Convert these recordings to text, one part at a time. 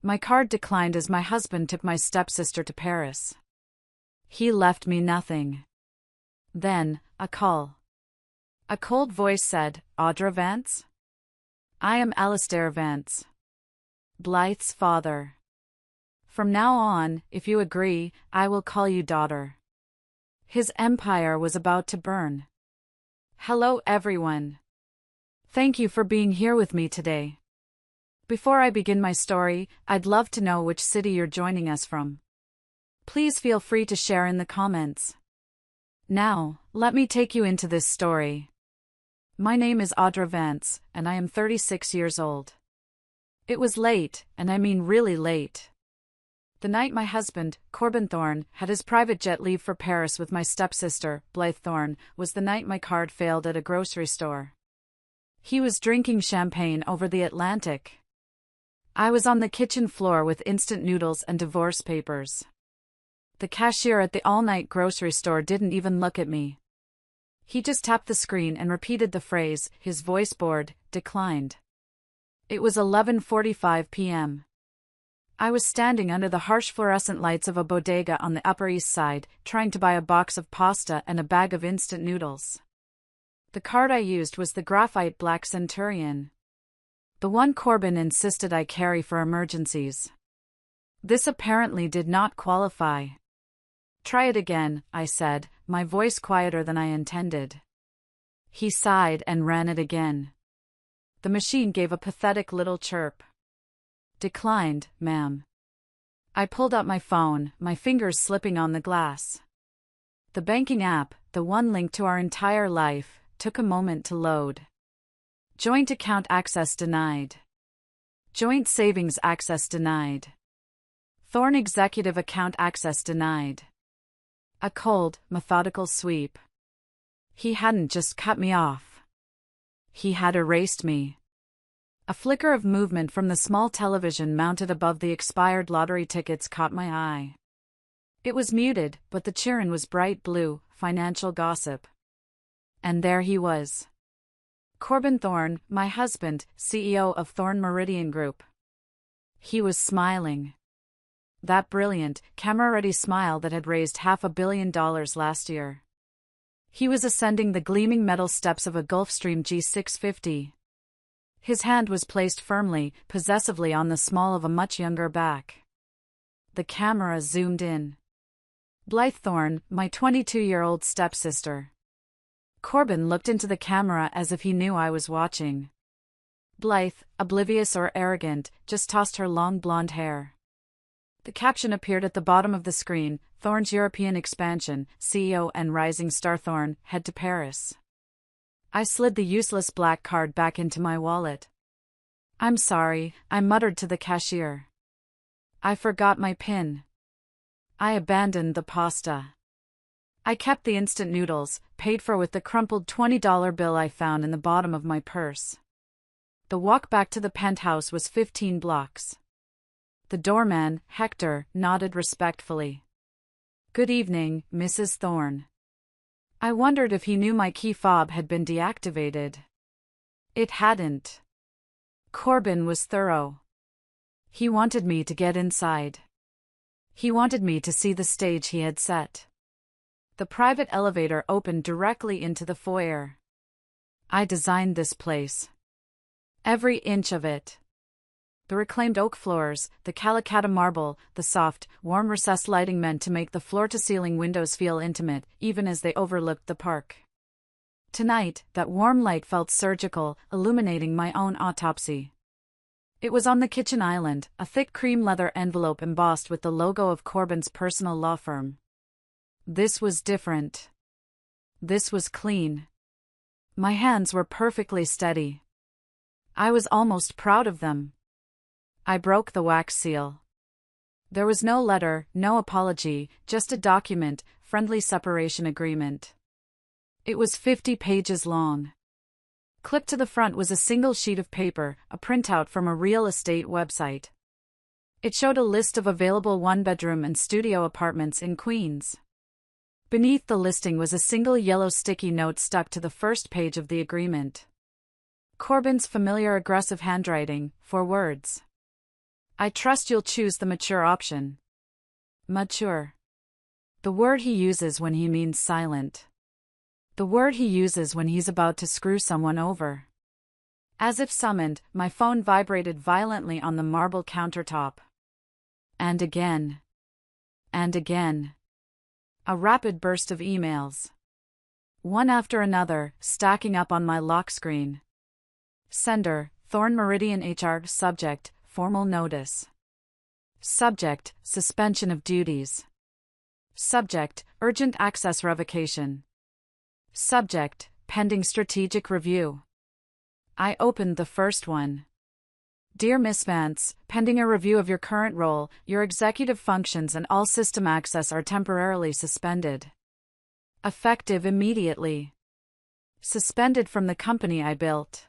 My card declined as my husband took my stepsister to Paris. He left me nothing. Then, a call. A cold voice said, "AUDRA Vance? I am ALISTAIR Vance, Blythe's father. From now on, if you agree, I will call you daughter." His empire was about to burn. Hello everyone. Thank you for being here with me today. Before I begin my story, I'd love to know which city you're joining us from. Please feel free to share in the comments. Now, let me take you into this story. My name is AUDRA Vance, and I am 36 years old. It was late, and I mean really late. The night my husband, Corbin Thorne, had his private jet leave for Paris with my stepsister, Blythe Thorne, was the night my card failed at a grocery store. He was drinking champagne over the Atlantic. I was on the kitchen floor with instant noodles and divorce papers. The cashier at the all-night grocery store didn't even look at me. He just tapped the screen and repeated the phrase, his voice bored, declined. It was 11:45 p.m. I was standing under the harsh fluorescent lights of a bodega on the Upper East Side, trying to buy a box of pasta and a bag of instant noodles. The card I used was the graphite black Centurion. The one Corbin insisted I carry for emergencies. This apparently did not qualify. "Try it again," I said, my voice quieter than I intended. He sighed and ran it again. The machine gave a pathetic little chirp. "Declined, ma'am." I pulled out my phone, my fingers slipping on the glass. The banking app, the one link to our entire life, took a moment to load. Joint account access denied. Joint savings access denied. Thorne executive account access denied. A cold, methodical sweep. He hadn't just cut me off. He had erased me. A flicker of movement from the small television mounted above the expired lottery tickets caught my eye. It was muted, but the chirn was bright blue, financial gossip. And there he was. Corbin Thorne, my husband, CEO of Thorne Meridian Group. He was smiling. That brilliant, camera-ready smile that had raised $500 million last year. He was ascending the gleaming metal steps of a Gulfstream G650. His hand was placed firmly, possessively on the small of a much younger back. The camera zoomed in. Blythe Thorne, my 22-year-old stepsister. Corbin looked into the camera as if he knew I was watching. Blythe, oblivious or arrogant, just tossed her long blonde hair. The caption appeared at the bottom of the screen, "Thorne's European expansion, CEO and rising star Thorne, head to Paris." I slid the useless black card back into my wallet. "I'm sorry," I muttered to the cashier. "I forgot my PIN." I abandoned the pasta. I kept the instant noodles, paid for with the crumpled $20 bill I found in the bottom of my purse. The walk back to the penthouse was 15 blocks. The doorman, Hector, nodded respectfully. "Good evening, Mrs. Thorne." I wondered if he knew my key fob had been deactivated. It hadn't. Corbin was thorough. He wanted me to get inside. He wanted me to see the stage he had set. The private elevator opened directly into the foyer. I designed this place. Every inch of it. The reclaimed oak floors, the Calacatta marble, the soft, warm recessed lighting meant to make the floor-to-ceiling windows feel intimate, even as they overlooked the park. Tonight, that warm light felt surgical, illuminating my own autopsy. It was on the kitchen island, a thick cream leather envelope embossed with the logo of Corbin's personal law firm. This was different. This was clean. My hands were perfectly steady. I was almost proud of them. I broke the wax seal. There was no letter, no apology, just a document, friendly separation agreement. It was 50 pages long. Clipped to the front was a single sheet of paper, a printout from a real estate website. It showed a list of available one-bedroom and studio apartments in Queens. Beneath the listing was a single yellow sticky note stuck to the first page of the agreement. Corbin's familiar aggressive handwriting, 4 words. I trust you'll choose the mature option. Mature. The word he uses when he means silent. The word he uses when he's about to screw someone over. As if summoned, my phone vibrated violently on the marble countertop. And again. And again. A rapid burst of emails. One after another, stacking up on my lock screen. Sender, Thorn Meridian HR. Subject, formal notice. Subject, suspension of duties. Subject, urgent access revocation. Subject, pending strategic review. I opened the first one. Dear Miss Vance, pending a review of your current role, your executive functions and all system access are temporarily suspended. Effective immediately. Suspended from the company I built.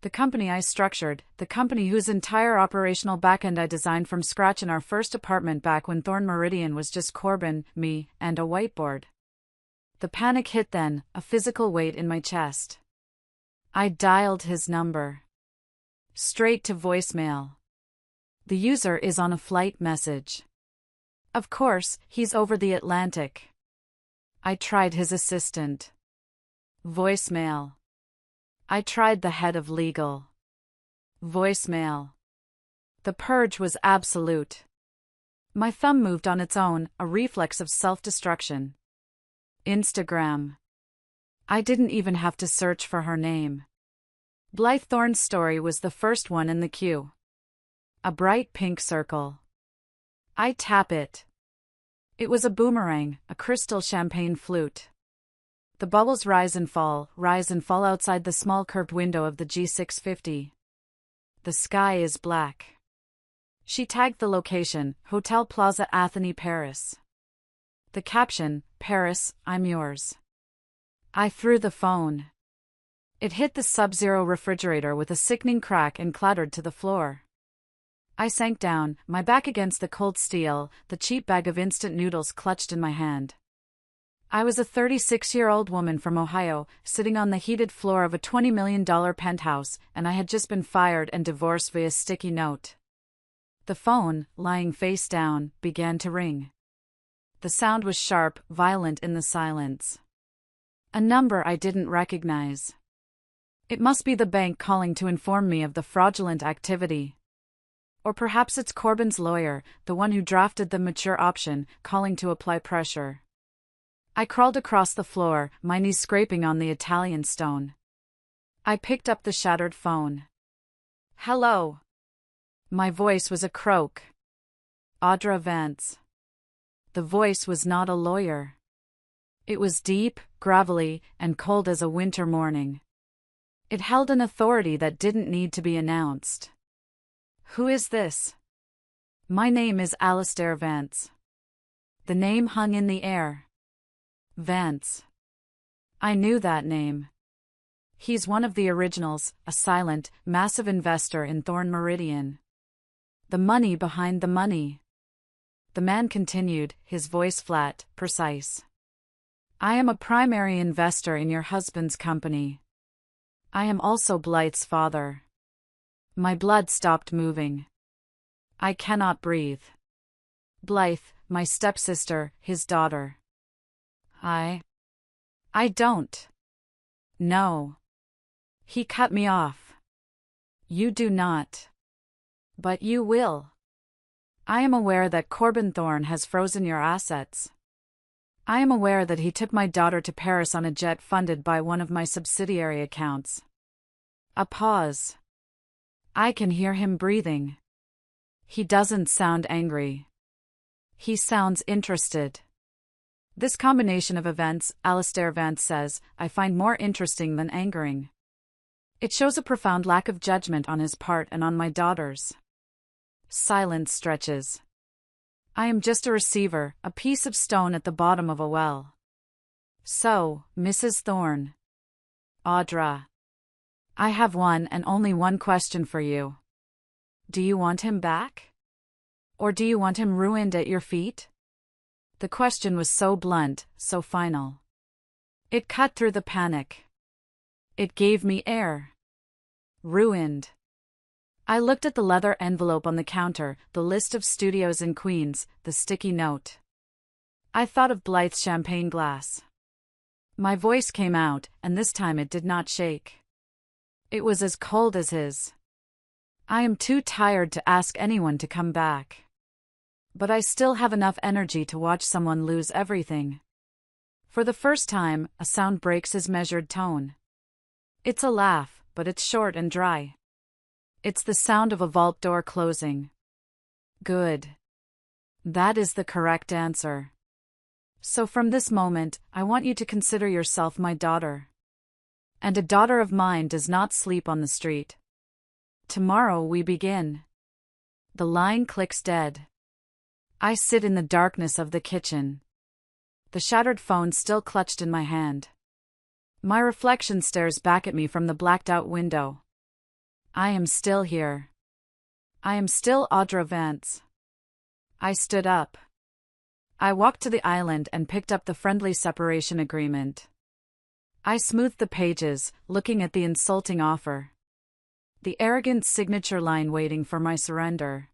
The company I structured, the company whose entire operational backend I designed from scratch in our first apartment back when Thorn Meridian was just Corbin, me, and a whiteboard. The panic hit then, a physical weight in my chest. I dialed his number. Straight to voicemail. The user is on a flight message. Of course, he's over the Atlantic. I tried his assistant. Voicemail. I tried the head of legal. Voicemail. The purge was absolute. My thumb moved on its own, a reflex of self-destruction. Instagram. I didn't even have to search for her name. Blythe Thorn's story was the first one in the queue. A bright pink circle. I tap it. It was a boomerang, a crystal champagne flute. The bubbles rise and fall outside the small curved window of the G650. The sky is black. She tagged the location, Hotel Plaza Atheny, Paris. The caption, Paris, I'm yours. I threw the phone. It hit the sub-zero refrigerator with a sickening crack and clattered to the floor. I sank down, my back against the cold steel, the cheap bag of instant noodles clutched in my hand. I was a 36-year-old woman from Ohio, sitting on the heated floor of a $20 million penthouse, and I had just been fired and divorced via sticky note. The phone, lying face down, began to ring. The sound was sharp, violent in the silence. A number I didn't recognize. It must be the bank calling to inform me of the fraudulent activity. Or perhaps it's Corbin's lawyer, the one who drafted the mature option, calling to apply pressure. I crawled across the floor, my knees scraping on the Italian stone. I picked up the shattered phone. Hello. My voice was a croak. AUDRA Vance. The voice was not a lawyer. It was deep, gravelly, and cold as a winter morning. It held an authority that didn't need to be announced. Who is this? My name is ALISTAIR Vance. The name hung in the air. Vance. I knew that name. He's one of the originals, a silent, massive investor in Thorn Meridian. The money behind the money. The man continued, his voice flat, precise. I am a primary investor in your husband's company. I am also Blythe's father. My blood stopped moving. I cannot breathe. Blythe, my stepsister, his daughter. I don't. No. He cut me off. You do not. But you will. I am aware that Corbin Thorn has frozen your assets. I am aware that he took my daughter to Paris on a jet funded by one of my subsidiary accounts. A pause. I can hear him breathing. He doesn't sound angry. He sounds interested. This combination of events, ALISTAIR Vance says, I find more interesting than angering. It shows a profound lack of judgment on his part and on my daughter's. Silence stretches. I am just a receiver, a piece of stone at the bottom of a well. So, Mrs. Thorn. AUDRA. I have one and only one question for you. Do you want him back? Or do you want him ruined at your feet? The question was so blunt, so final. It cut through the panic. It gave me air. Ruined. I looked at the leather envelope on the counter, the list of studios in Queens, the sticky note. I thought of Blythe's champagne glass. My voice came out, and this time it did not shake. It was as cold as his. I am too tired to ask anyone to come back. But I still have enough energy to watch someone lose everything. For the first time, a sound breaks his measured tone. It's a laugh, but it's short and dry. It's the sound of a vault door closing. Good. That is the correct answer. So from this moment, I want you to consider yourself my daughter. And a daughter of mine does not sleep on the street. Tomorrow we begin. The line clicks dead. I sit in the darkness of the kitchen. The shattered phone still clutched in my hand. My reflection stares back at me from the blacked-out window. I am still here. I am still AUDRA VANCE. I stood up. I walked to the island and picked up the friendly separation agreement. I smoothed the pages, looking at the insulting offer. The arrogant signature line waiting for my surrender.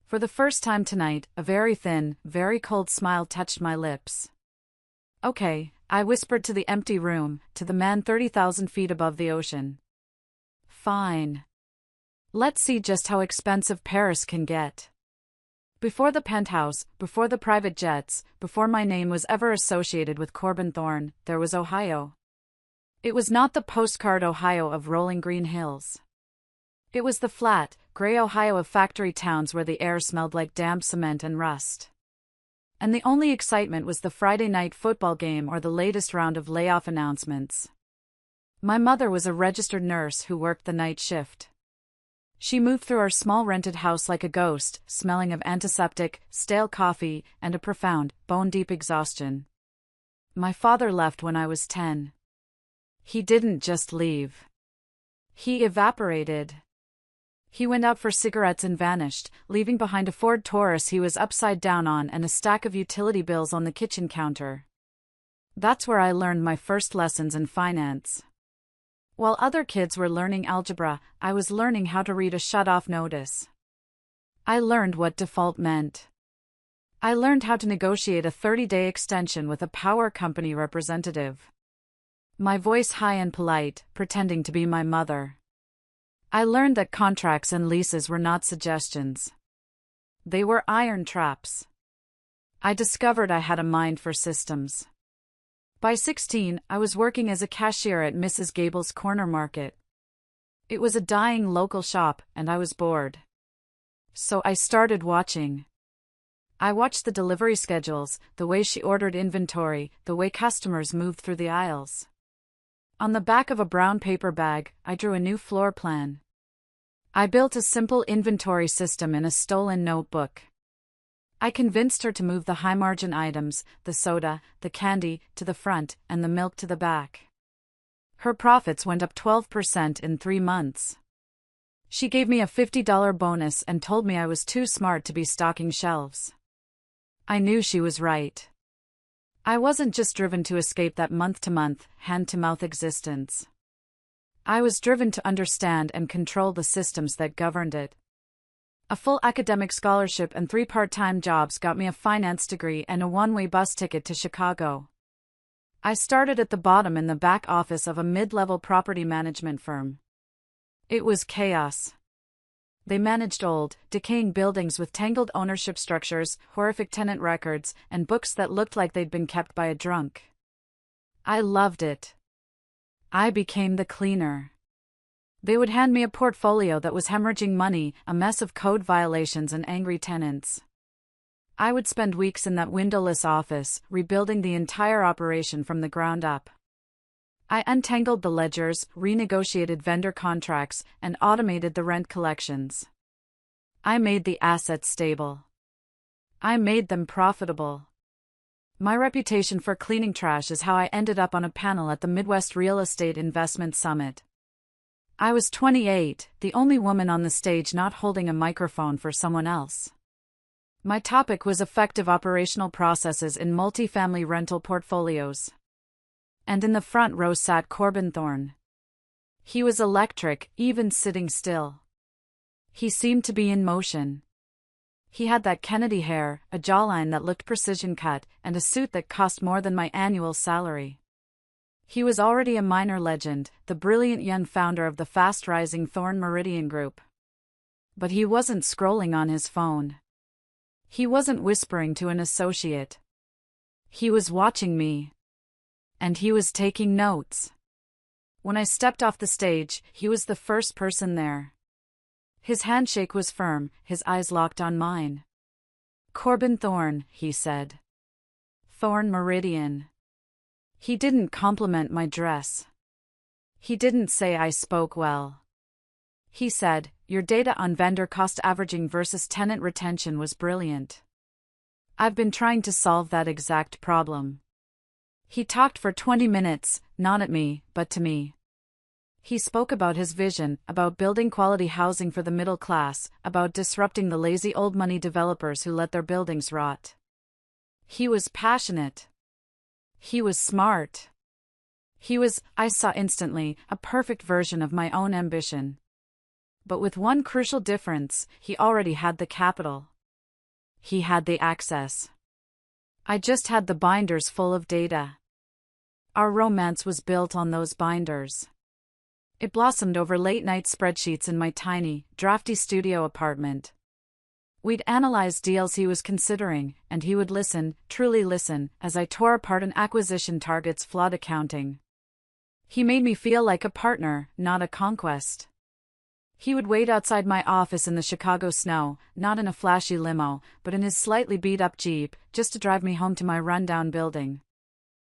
For the first time tonight, a very thin, very cold smile touched my lips. Okay, I whispered to the empty room, to the man 30,000 feet above the ocean. Fine. Let's see just how expensive Paris can get. Before the penthouse, before the private jets, before my name was ever associated with Corbin Thorne, there was Ohio. It was not the postcard Ohio of rolling green hills. It was the flat, gray Ohio of factory towns where the air smelled like damp cement and rust. And the only excitement was the Friday night football game or the latest round of layoff announcements. My mother was a registered nurse who worked the night shift. She moved through our small rented house like a ghost, smelling of antiseptic, stale coffee, and a profound, bone-deep exhaustion. My father left when I was 10. He didn't just leave. He evaporated. He went out for cigarettes and vanished, leaving behind a Ford Taurus he was upside down on and a stack of utility bills on the kitchen counter. That's where I learned my first lessons in finance. While other kids were learning algebra, I was learning how to read a shut-off notice. I learned what default meant. I learned how to negotiate a 30-day extension with a power company representative. My voice high and polite, pretending to be my mother. I learned that contracts and leases were not suggestions. They were iron traps. I discovered I had a mind for systems. By 16, I was working as a cashier at Mrs. Gable's Corner Market. It was a dying local shop, and I was bored. So I started watching. I watched the delivery schedules, the way she ordered inventory, the way customers moved through the aisles. On the back of a brown paper bag, I drew a new floor plan. I built a simple inventory system in a stolen notebook. I convinced her to move the high-margin items, the soda, the candy, to the front, and the milk to the back. Her profits went up 12% in 3 months. She gave me a $50 bonus and told me I was too smart to be stocking shelves. I knew she was right. I wasn't just driven to escape that month-to-month, hand-to-mouth existence. I was driven to understand and control the systems that governed it. A full academic scholarship and 3 part-time jobs got me a finance degree and a one-way bus ticket to Chicago. I started at the bottom in the back office of a mid-level property management firm. It was chaos. They managed old, decaying buildings with tangled ownership structures, horrific tenant records, and books that looked like they'd been kept by a drunk. I loved it. I became the cleaner. They would hand me a portfolio that was hemorrhaging money, a mess of code violations and angry tenants. I would spend weeks in that windowless office, rebuilding the entire operation from the ground up. I untangled the ledgers, renegotiated vendor contracts, and automated the rent collections. I made the assets stable. I made them profitable. My reputation for cleaning trash is how I ended up on a panel at the Midwest Real Estate Investment Summit. I was 28, the only woman on the stage not holding a microphone for someone else. My topic was effective operational processes in multifamily rental portfolios. And in the front row sat Corbin Thorne. He was electric, even sitting still. He seemed to be in motion. He had that Kennedy hair, a jawline that looked precision cut, and a suit that cost more than my annual salary. He was already a minor legend, the brilliant young founder of the fast-rising Thorn Meridian Group. But he wasn't scrolling on his phone. He wasn't whispering to an associate. He was watching me. And he was taking notes. When I stepped off the stage, he was the first person there. His handshake was firm, his eyes locked on mine. "Corbin Thorn," he said. "Thorn Meridian." He didn't compliment my dress. He didn't say I spoke well. He said, "Your data on vendor cost averaging versus tenant retention was brilliant. I've been trying to solve that exact problem." He talked for 20 minutes, not at me, but to me. He spoke about his vision, about building quality housing for the middle class, about disrupting the lazy old money developers who let their buildings rot. He was passionate. He was smart. He was, I saw instantly, a perfect version of my own ambition. But with one crucial difference, he already had the capital. He had the access. I just had the binders full of data. Our romance was built on those binders. It blossomed over late-night spreadsheets in my tiny, drafty studio apartment. We'd analyze deals he was considering, and he would listen, truly listen, as I tore apart an acquisition target's flawed accounting. He made me feel like a partner, not a conquest. He would wait outside my office in the Chicago snow, not in a flashy limo, but in his slightly beat-up Jeep, just to drive me home to my rundown building.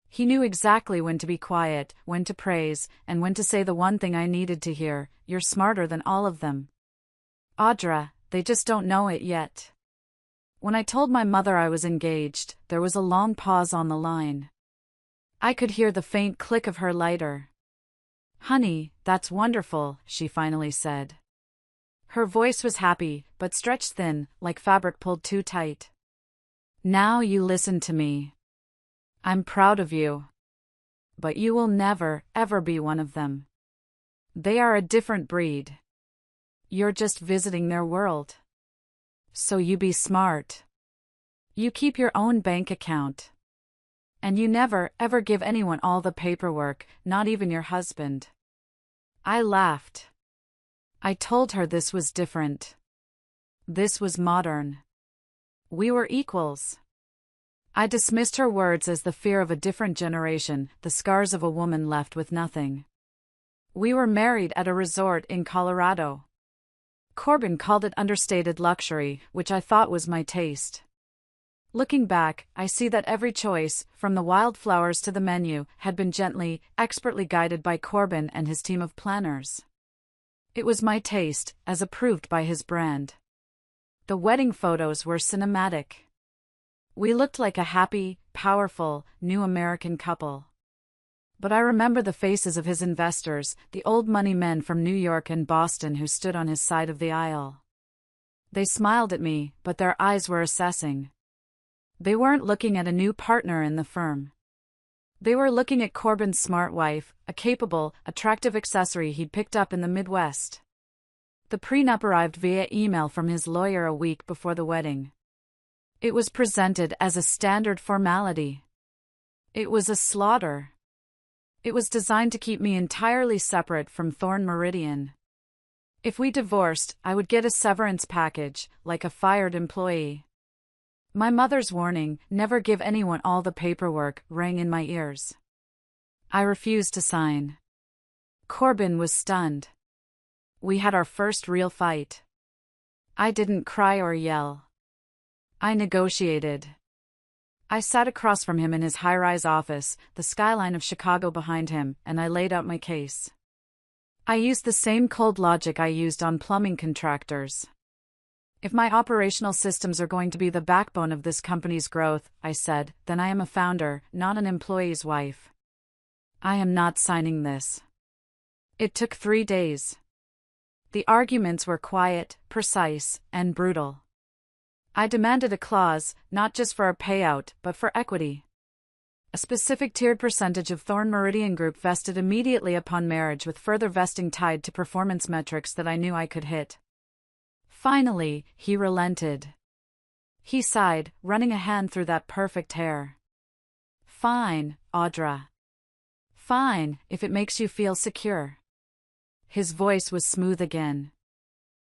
He knew exactly when to be quiet, when to praise, and when to say the one thing I needed to hear: "You're smarter than all of them. Audra, they just don't know it yet." When I told my mother I was engaged, there was a long pause on the line. I could hear the faint click of her lighter. "Honey, that's wonderful," she finally said. Her voice was happy, but stretched thin, like fabric pulled too tight. "Now you listen to me. I'm proud of you. But you will never, ever be one of them. They are a different breed. You're just visiting their world. So you be smart. You keep your own bank account. And you never, ever give anyone all the paperwork, not even your husband." I laughed. I told her this was different. This was modern. We were equals. I dismissed her words as the fear of a different generation, the scars of a woman left with nothing. We were married at a resort in Colorado. Corbin called it understated luxury, which I thought was my taste. Looking back, I see that every choice, from the wildflowers to the menu, had been gently, expertly guided by Corbin and his team of planners. It was my taste, as approved by his brand. The wedding photos were cinematic. We looked like a happy, powerful, new American couple. But I remember the faces of his investors, the old money men from New York and Boston who stood on his side of the aisle. They smiled at me, but their eyes were assessing. They weren't looking at a new partner in the firm. They were looking at Corbin's smart wife, a capable, attractive accessory he'd picked up in the Midwest. The prenup arrived via email from his lawyer a week before the wedding. It was presented as a standard formality. It was a slaughter. It was designed to keep me entirely separate from Thorn Meridian. If we divorced, I would get a severance package, like a fired employee. My mother's warning, "Never give anyone all the paperwork," rang in my ears. I refused to sign. Corbin was stunned. We had our first real fight. I didn't cry or yell. I negotiated. I sat across from him in his high-rise office, the skyline of Chicago behind him, and I laid out my case. I used the same cold logic I used on plumbing contractors. "If my operational systems are going to be the backbone of this company's growth," I said, "then I am a founder, not an employee's wife. I am not signing this." It took 3 days. The arguments were quiet, precise, and brutal. I demanded a clause, not just for a payout, but for equity. A specific tiered percentage of Thorn Meridian Group vested immediately upon marriage, with further vesting tied to performance metrics that I knew I could hit. Finally, he relented. He sighed, running a hand through that perfect hair. Fine, Audra. Fine, if it makes you feel secure. His voice was smooth again.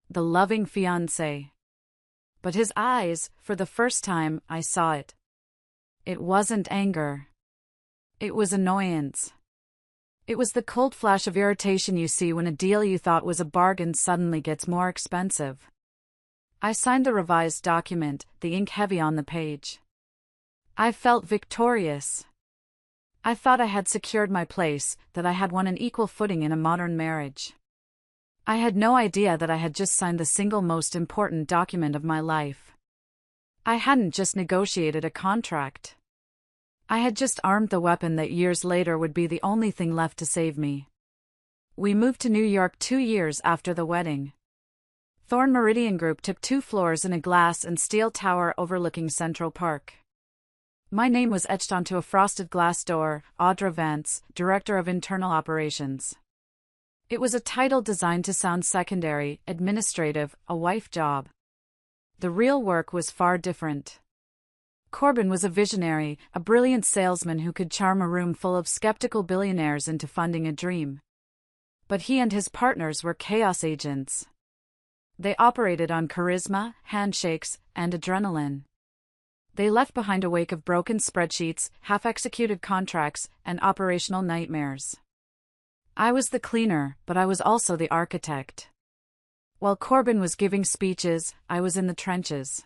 The loving fiancé. But his eyes, for the first time, I saw it. It wasn't anger. It was annoyance. It was the cold flash of irritation you see when a deal you thought was a bargain suddenly gets more expensive. I signed the revised document, the ink heavy on the page. I felt victorious. I thought I had secured my place, that I had won an equal footing in a modern marriage. I had no idea that I had just signed the single most important document of my life. I hadn't just negotiated a contract. I had just armed the weapon that years later would be the only thing left to save me. We moved to New York 2 years after the wedding. Thorn Meridian Group took 2 floors in a glass and steel tower overlooking Central Park. My name was etched onto a frosted glass door, AUDRA VANCE, Director of Internal Operations. It was a title designed to sound secondary, administrative, a wife job. The real work was far different. Corbin was a visionary, a brilliant salesman who could charm a room full of skeptical billionaires into funding a dream. But he and his partners were chaos agents. They operated on charisma, handshakes, and adrenaline. They left behind a wake of broken spreadsheets, half-executed contracts, and operational nightmares. I was the cleaner, but I was also the architect. While Corbin was giving speeches, I was in the trenches.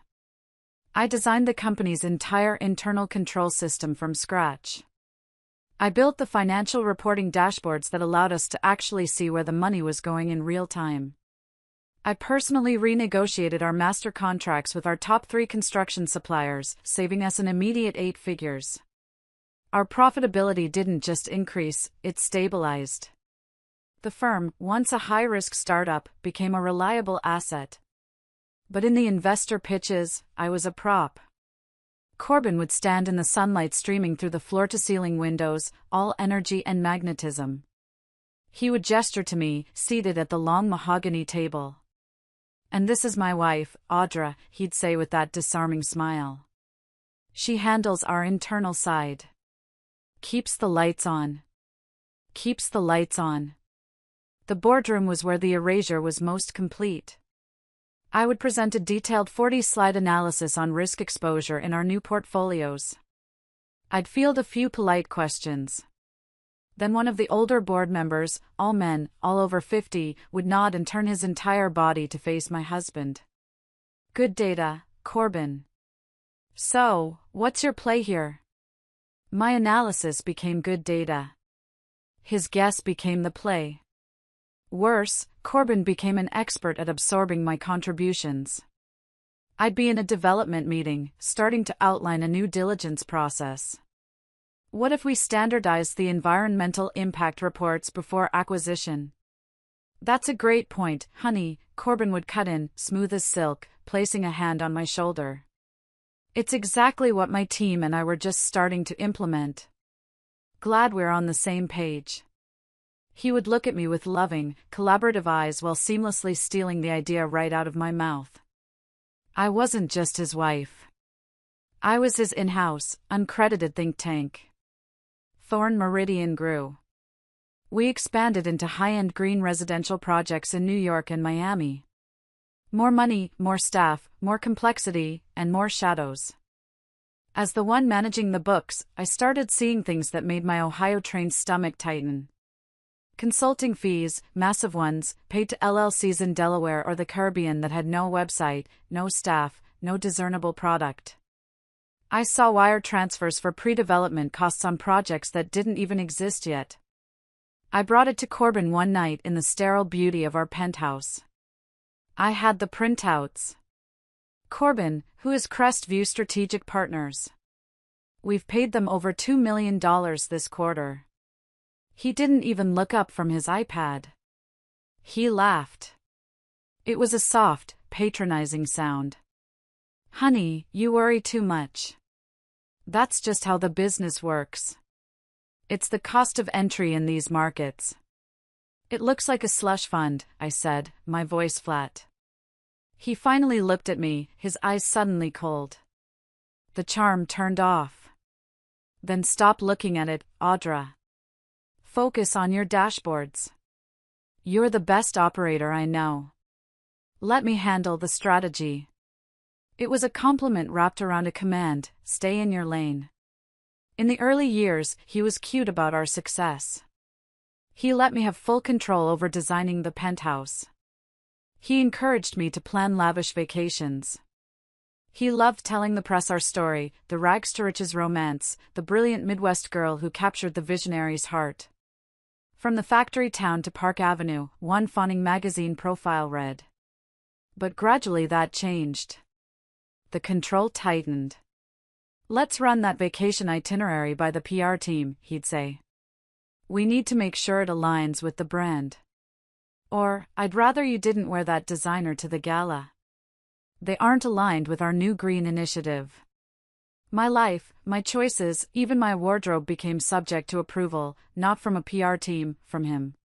I designed the company's entire internal control system from scratch. I built the financial reporting dashboards that allowed us to actually see where the money was going in real time. I personally renegotiated our master contracts with our top 3 construction suppliers, saving us an immediate 8 figures. Our profitability didn't just increase, it stabilized. The firm, once a high-risk startup, became a reliable asset. But in the investor pitches, I was a prop. Corbin would stand in the sunlight streaming through the floor-to-ceiling windows, all energy and magnetism. He would gesture to me, seated at the long mahogany table. "And this is my wife, Audra," he'd say with that disarming smile. "She handles our internal side. Keeps the lights on. Keeps the lights on." The boardroom was where the erasure was most complete. I would present a detailed 40-slide analysis on risk exposure in our new portfolios. I'd field a few polite questions. Then one of the older board members, all men, all over 50, would nod and turn his entire body to face my husband. "Good data, Corbin. So, what's your play here?" My analysis became good data. His guess became the play. Worse, Corbin became an expert at absorbing my contributions. I'd be in a development meeting, starting to outline a new diligence process. What if we standardized the environmental impact reports before acquisition? "That's a great point, honey," Corbin would cut in, smooth as silk, placing a hand on my shoulder. "It's exactly what my team and I were just starting to implement. Glad we're on the same page." He would look at me with loving, collaborative eyes while seamlessly stealing the idea right out of my mouth. I wasn't just his wife. I was his in-house, uncredited think tank. Thorn Meridian grew. We expanded into high-end green residential projects in New York and Miami. More money, more staff, more complexity, and more shadows. As the one managing the books, I started seeing things that made my Ohio-trained stomach tighten. Consulting fees, massive ones, paid to LLCs in Delaware or the Caribbean that had no website, no staff, no discernible product. I saw wire transfers for pre-development costs on projects that didn't even exist yet. I brought it to Corbin one night in the sterile beauty of our penthouse. I had the printouts. "Corbin, who is Crestview Strategic Partners? We've paid them over $2 million this quarter." He didn't even look up from his iPad. He laughed. It was a soft, patronizing sound. "Honey, you worry too much. That's just how the business works. It's the cost of entry in these markets." "It looks like a slush fund," I said, my voice flat. He finally looked at me, his eyes suddenly cold. The charm turned off. Then stop looking at it, Audra. Focus on your dashboards. You're the best operator I know. Let me handle the strategy. It was a compliment wrapped around a command, stay in your lane. In the early years, he was cute about our success. He let me have full control over designing the penthouse. He encouraged me to plan lavish vacations. He loved telling the press our story, the rags to riches romance, the brilliant Midwest girl who captured the visionary's heart. From the factory town to Park Avenue, one fawning magazine profile read. But gradually that changed. The control tightened. Let's run that vacation itinerary by the PR team, he'd say. We need to make sure it aligns with the brand. Or, I'd rather you didn't wear that designer to the gala. They aren't aligned with our new green initiative. My life, my choices, even my wardrobe became subject to approval, not from a PR team, from him.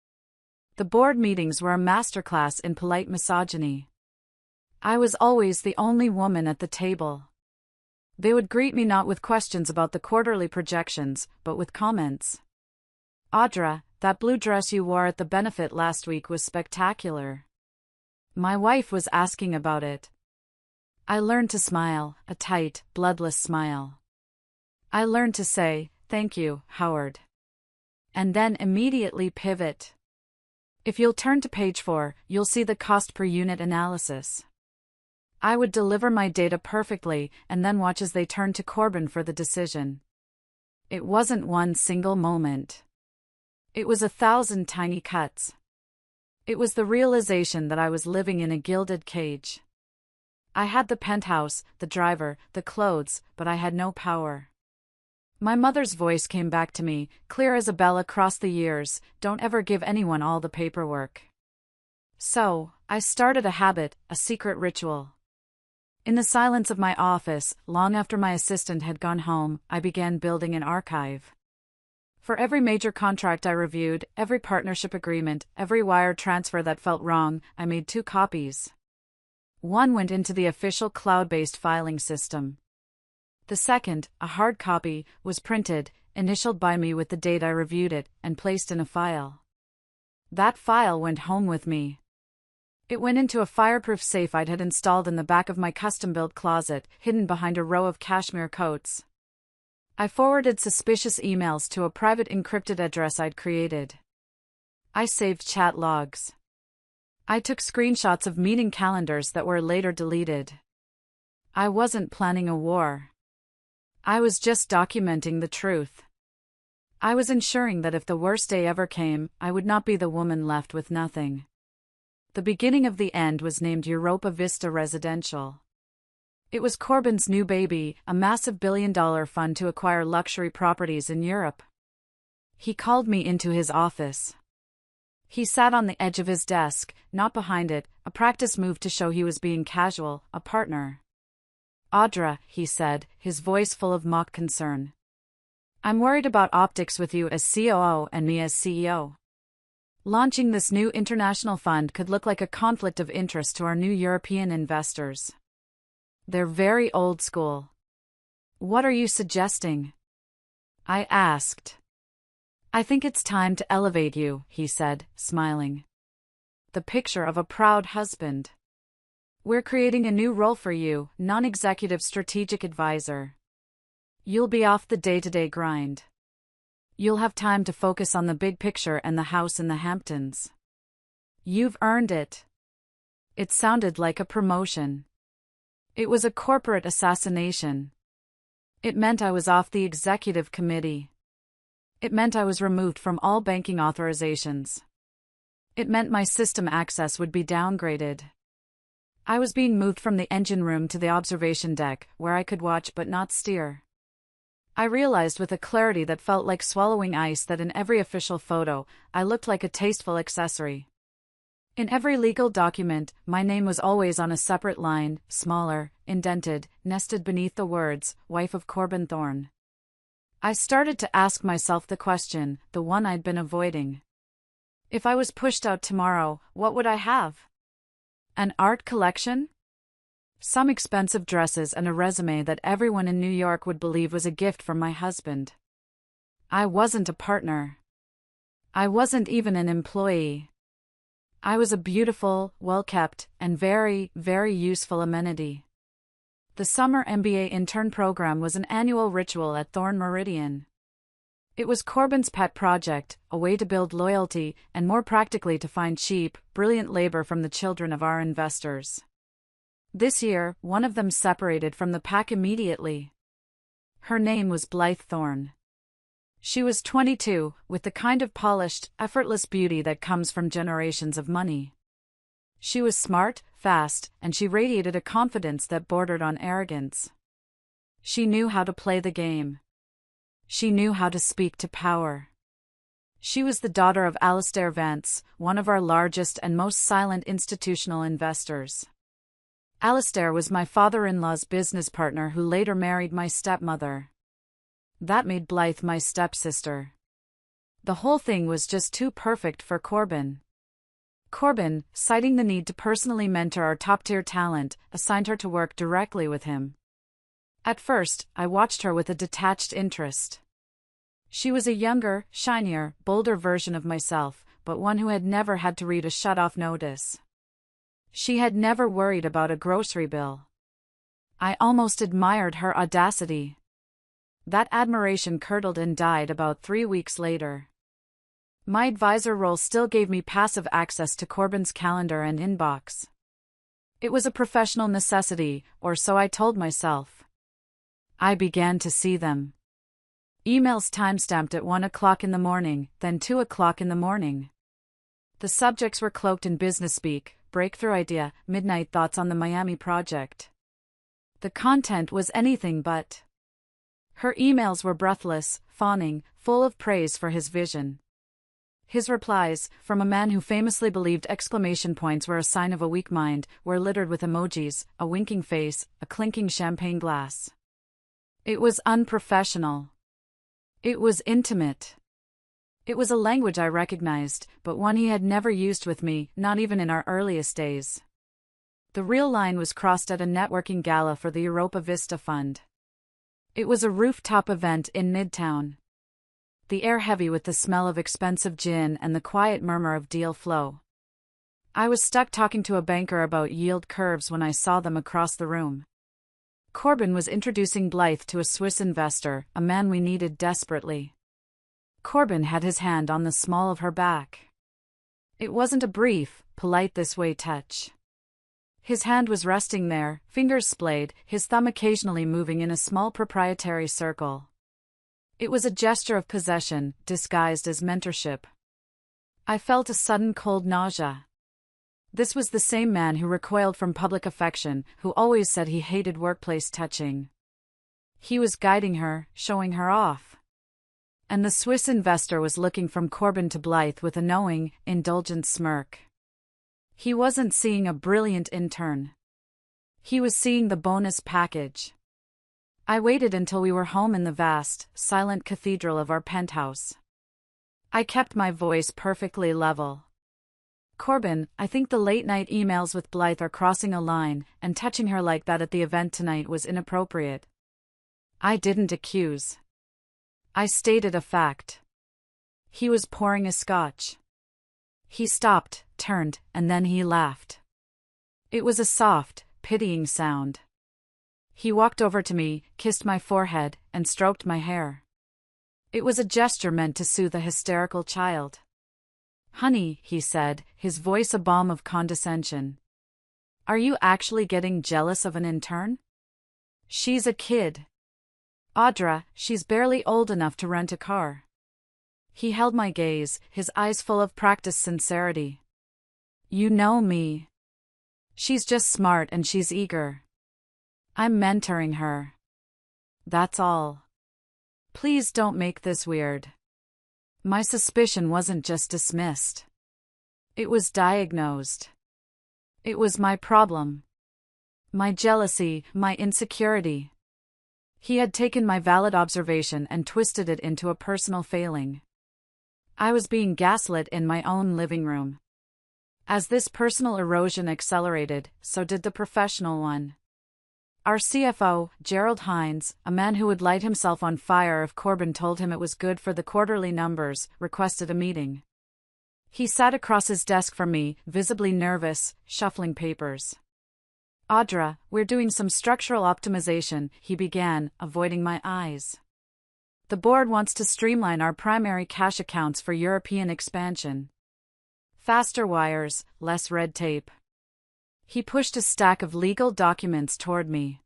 The board meetings were a masterclass in polite misogyny. I was always the only woman at the table. They would greet me not with questions about the quarterly projections, but with comments. Audra, that blue dress you wore at the benefit last week was spectacular. My wife was asking about it. I learned to smile, a tight, bloodless smile. I learned to say, thank you, Howard. And then immediately pivot. If you'll turn to page 4, you'll see the cost per unit analysis. I would deliver my data perfectly and then watch as they turned to Corbin for the decision. It wasn't one single moment. It was 1,000 tiny cuts. It was the realization that I was living in a gilded cage. I had the penthouse, the driver, the clothes, but I had no power. My mother's voice came back to me, clear as a bell across the years, don't ever give anyone all the paperwork. So, I started a habit, a secret ritual. In the silence of my office, long after my assistant had gone home, I began building an archive. For every major contract I reviewed, every partnership agreement, every wire transfer that felt wrong, I made 2 copies. One went into the official cloud-based filing system. The second, a hard copy, was printed, initialed by me with the date I reviewed it, and placed in a file. That file went home with me. It went into a fireproof safe I'd had installed in the back of my custom-built closet, hidden behind a row of cashmere coats. I forwarded suspicious emails to a private encrypted address I'd created. I saved chat logs. I took screenshots of meeting calendars that were later deleted. I wasn't planning a war. I was just documenting the truth. I was ensuring that if the worst day ever came, I would not be the woman left with nothing. The beginning of the end was named Europa Vista Residential. It was Corbin's new baby, a massive billion-dollar fund to acquire luxury properties in Europe. He called me into his office. He sat on the edge of his desk, not behind it, a practice move to show he was being casual, a partner. Audra, he said, his voice full of mock concern. I'm worried about optics with you as COO and me as CEO. Launching this new international fund could look like a conflict of interest to our new European investors. They're very old school. What are you suggesting? I asked. I think it's time to elevate you, he said, smiling. The picture of a proud husband. We're creating a new role for you, non-executive strategic advisor. You'll be off the day-to-day grind. You'll have time to focus on the big picture and the house in the Hamptons. You've earned it. It sounded like a promotion. It was a corporate assassination. It meant I was off the executive committee. It meant I was removed from all banking authorizations. It meant my system access would be downgraded. I was being moved from the engine room to the observation deck, where I could watch but not steer. I realized with a clarity that felt like swallowing ice that in every official photo, I looked like a tasteful accessory. In every legal document, my name was always on a separate line, smaller, indented, nested beneath the words, wife of Corbin Thorne. I started to ask myself the question, the one I'd been avoiding. If I was pushed out tomorrow, what would I have? An art collection? Some expensive dresses and a resume that everyone in New York would believe was a gift from my husband. I wasn't a partner. I wasn't even an employee. I was a beautiful, well-kept, and very, very useful amenity. The summer MBA intern program was an annual ritual at Thorn Meridian. It was Corbin's pet project, a way to build loyalty and more practically to find cheap, brilliant labor from the children of our investors. This year, one of them separated from the pack immediately. Her name was Blythe Thorn. She was 22, with the kind of polished, effortless beauty that comes from generations of money. She was smart, fast, and she radiated a confidence that bordered on arrogance. She knew how to play the game. She knew how to speak to power. She was the daughter of ALISTAIR VANCE, one of our largest and most silent institutional investors. ALISTAIR was my father-in-law's business partner who later married my stepmother. That made Blythe my stepsister. The whole thing was just too perfect for Corbin. Corbin, citing the need to personally mentor our top-tier talent, assigned her to work directly with him. At first, I watched her with a detached interest. She was a younger, shinier, bolder version of myself, but one who had never had to read a shut-off notice. She had never worried about a grocery bill. I almost admired her audacity. That admiration curdled and died about 3 weeks later. My advisor role still gave me passive access to Corbin's calendar and inbox. It was a professional necessity, or so I told myself. I began to see them. Emails timestamped at 1 o'clock in the morning, then 2 o'clock in the morning. The subjects were cloaked in business speak: breakthrough idea, midnight thoughts on the Miami project. The content was anything but. Her emails were breathless, fawning, full of praise for his vision. His replies, from a man who famously believed exclamation points were a sign of a weak mind, were littered with emojis, a winking face, a clinking champagne glass. It was unprofessional. It was intimate. It was a language I recognized, but one he had never used with me, not even in our earliest days. The real line was crossed at a networking gala for the Europa Vista Fund. It was a rooftop event in Midtown. The air heavy with the smell of expensive gin and the quiet murmur of deal flow. I was stuck talking to a banker about yield curves when I saw them across the room. Corbin was introducing Blythe to a Swiss investor, a man we needed desperately. Corbin had his hand on the small of her back. It wasn't a brief, polite this-way touch. His hand was resting there, fingers splayed, his thumb occasionally moving in a small proprietary circle. It was a gesture of possession, disguised as mentorship. I felt a sudden cold nausea. This was the same man who recoiled from public affection, who always said he hated workplace touching. He was guiding her, showing her off. And the Swiss investor was looking from Corbin to Blythe with a knowing, indulgent smirk. He wasn't seeing a brilliant intern. He was seeing the bonus package. I waited until we were home in the vast, silent cathedral of our penthouse. I kept my voice perfectly level. Corbin, I think the late-night emails with Blythe are crossing a line, and touching her like that at the event tonight was inappropriate. I didn't accuse. I stated a fact. He was pouring a scotch. He stopped, turned, and then he laughed. It was a soft, pitying sound. He walked over to me, kissed my forehead, and stroked my hair. It was a gesture meant to soothe a hysterical child. "Honey," he said, his voice a balm of condescension. "Are you actually getting jealous of an intern? She's a kid. AUDRA, she's barely old enough to rent a car." He held my gaze, his eyes full of practiced sincerity. "You know me. She's just smart and she's eager. I'm mentoring her. That's all. Please don't make this weird." My suspicion wasn't just dismissed. It was diagnosed. It was my problem. My jealousy, my insecurity. He had taken my valid observation and twisted it into a personal failing. I was being gaslit in my own living room. As this personal erosion accelerated, so did the professional one. Our CFO, Gerald Hines, a man who would light himself on fire if Corbin told him it was good for the quarterly numbers, requested a meeting. He sat across his desk from me, visibly nervous, shuffling papers. "AUDRA, we're doing some structural optimization," he began, avoiding my eyes. "The board wants to streamline our primary cash accounts for European expansion. Faster wires, less red tape." He pushed a stack of legal documents toward me.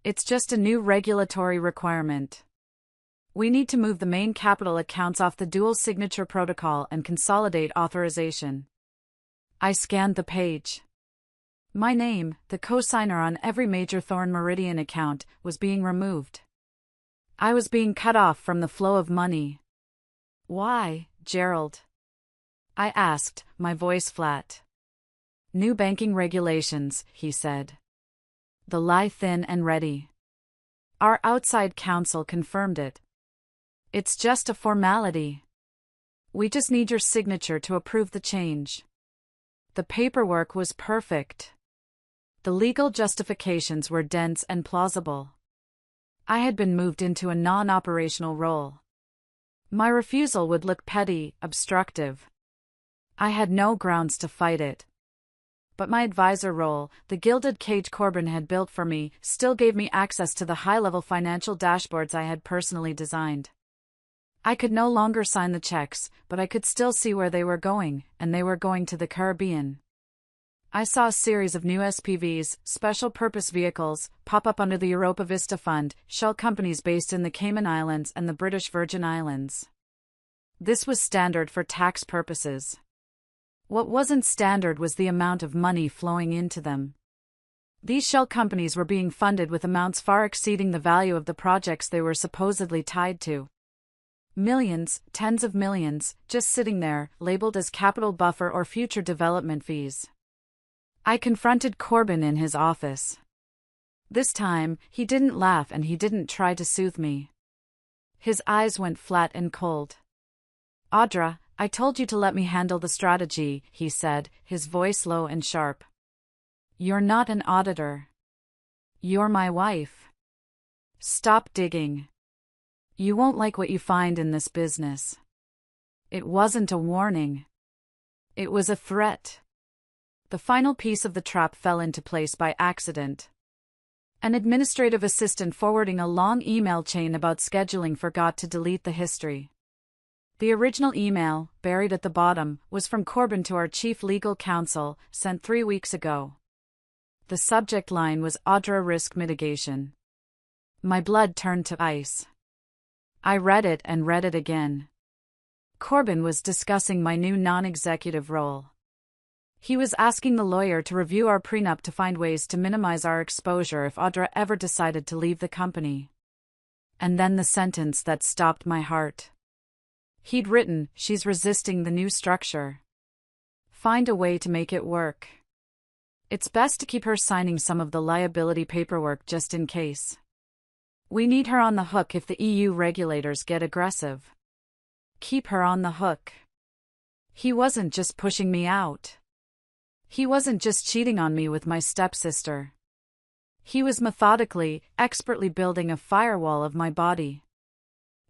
"It's just a new regulatory requirement. We need to move the main capital accounts off the dual signature protocol and consolidate authorization." I scanned the page. My name, the cosigner on every major Thorn Meridian account, was being removed. I was being cut off from the flow of money. "Why, Gerald?" I asked, my voice flat. "New banking regulations," he said. "The lie thin and ready. Our outside counsel confirmed it. It's just a formality. We just need your signature to approve the change." The paperwork was perfect. The legal justifications were dense and plausible. I had been moved into a non-operational role. My refusal would look petty, obstructive. I had no grounds to fight it. But my advisor role, the gilded cage Corbin had built for me, still gave me access to the high-level financial dashboards I had personally designed. I could no longer sign the checks, but I could still see where they were going, and they were going to the Caribbean. I saw a series of new SPVs, special purpose vehicles, pop up under the Europa Vista Fund, shell companies based in the Cayman Islands and the British Virgin Islands. This was standard for tax purposes. What wasn't standard was the amount of money flowing into them. These shell companies were being funded with amounts far exceeding the value of the projects they were supposedly tied to. Millions, tens of millions, just sitting there, labeled as capital buffer or future development fees. I confronted Corbin in his office. This time, he didn't laugh and he didn't try to soothe me. His eyes went flat and cold. "AUDRA, I told you to let me handle the strategy," he said, his voice low and sharp. "You're not an auditor. You're my wife. Stop digging. You won't like what you find in this business." It wasn't a warning. It was a threat. The final piece of the trap fell into place by accident. An administrative assistant forwarding a long email chain about scheduling forgot to delete the history. The original email, buried at the bottom, was from Corbin to our chief legal counsel, sent 3 weeks ago. The subject line was AUDRA risk mitigation. My blood turned to ice. I read it and read it again. Corbin was discussing my new non-executive role. He was asking the lawyer to review our prenup to find ways to minimize our exposure if AUDRA ever decided to leave the company. And then the sentence that stopped my heart. He'd written, "She's resisting the new structure. Find a way to make it work. It's best to keep her signing some of the liability paperwork just in case. We need her on the hook if the EU regulators get aggressive. Keep her on the hook." He wasn't just pushing me out. He wasn't just cheating on me with my stepsister. He was methodically, expertly building a firewall of my body.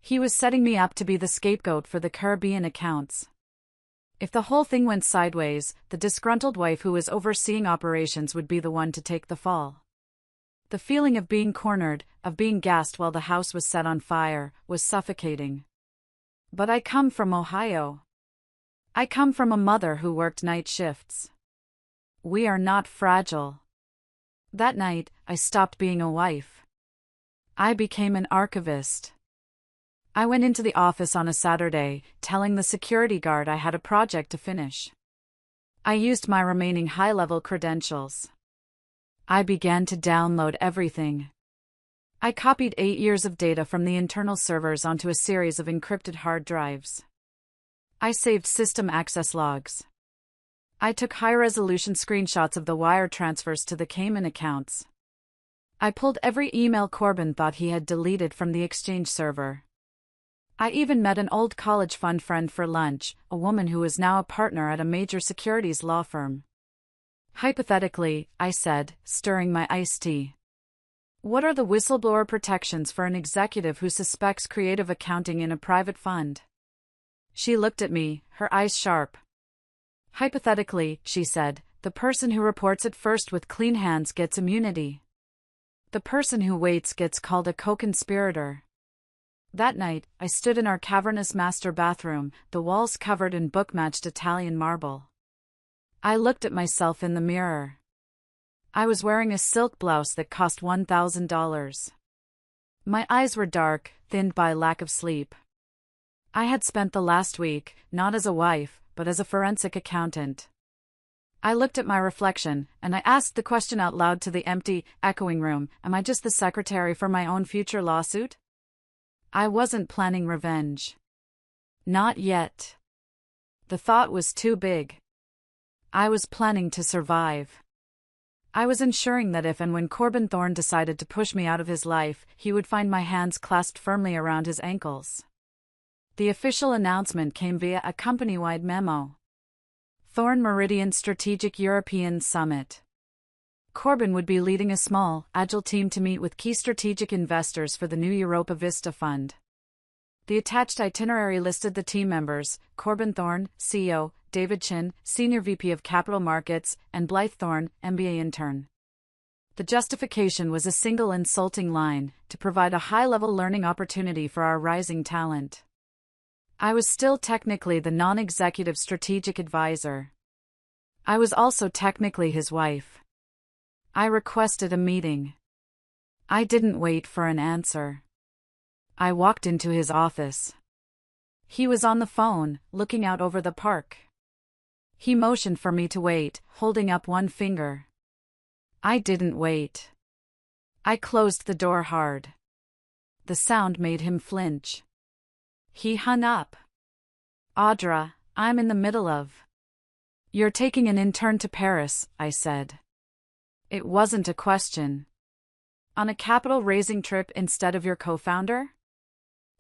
He was setting me up to be the scapegoat for the Caribbean accounts. If the whole thing went sideways, the disgruntled wife who was overseeing operations would be the one to take the fall. The feeling of being cornered, of being gassed while the house was set on fire, was suffocating. But I come from Ohio. I come from a mother who worked night shifts. We are not fragile. That night, I stopped being a wife. I became an archivist. I went into the office on a Saturday, telling the security guard I had a project to finish. I used my remaining high-level credentials. I began to download everything. I copied 8 years of data from the internal servers onto a series of encrypted hard drives. I saved system access logs. I took high-resolution screenshots of the wire transfers to the Cayman accounts. I pulled every email Corbin thought he had deleted from the Exchange server. I even met an old college fund friend for lunch, a woman who is now a partner at a major securities law firm. "Hypothetically," I said, stirring my iced tea. What are the whistleblower protections for an executive who suspects creative accounting in a private fund? She looked at me, her eyes sharp. Hypothetically, she said, the person who reports it first with clean hands gets immunity. The person who waits gets called a co-conspirator. That night, I stood in our cavernous master bathroom, the walls covered in book-matched Italian marble. I looked at myself in the mirror. I was wearing a silk blouse that cost $1,000. My eyes were dark, thinned by lack of sleep. I had spent the last week, not as a wife, but as a forensic accountant. I looked at my reflection, and I asked the question out loud to the empty, echoing room, am I just the secretary for my own future lawsuit? I wasn't planning revenge. Not yet. The thought was too big. I was planning to survive. I was ensuring that if and when Corbin Thorne decided to push me out of his life, he would find my hands clasped firmly around his ankles. The official announcement came via a company-wide memo. Thorne Meridian Strategic European Summit. Corbin would be leading a small, agile team to meet with key strategic investors for the new Europa Vista Fund. The attached itinerary listed the team members: Corbin Thorne, CEO, David Chin, Senior VP of Capital Markets, and Blythe Thorne, MBA intern. The justification was a single insulting line, to provide a high-level learning opportunity for our rising talent. I was still technically the non-executive strategic advisor. I was also technically his wife. I requested a meeting. I didn't wait for an answer. I walked into his office. He was on the phone, looking out over the park. He motioned for me to wait, holding up one finger. I didn't wait. I closed the door hard. The sound made him flinch. He hung up. Audra, I'm in the middle of. You're taking an intern to Paris, I said. It wasn't a question. On a capital-raising trip instead of your co-founder?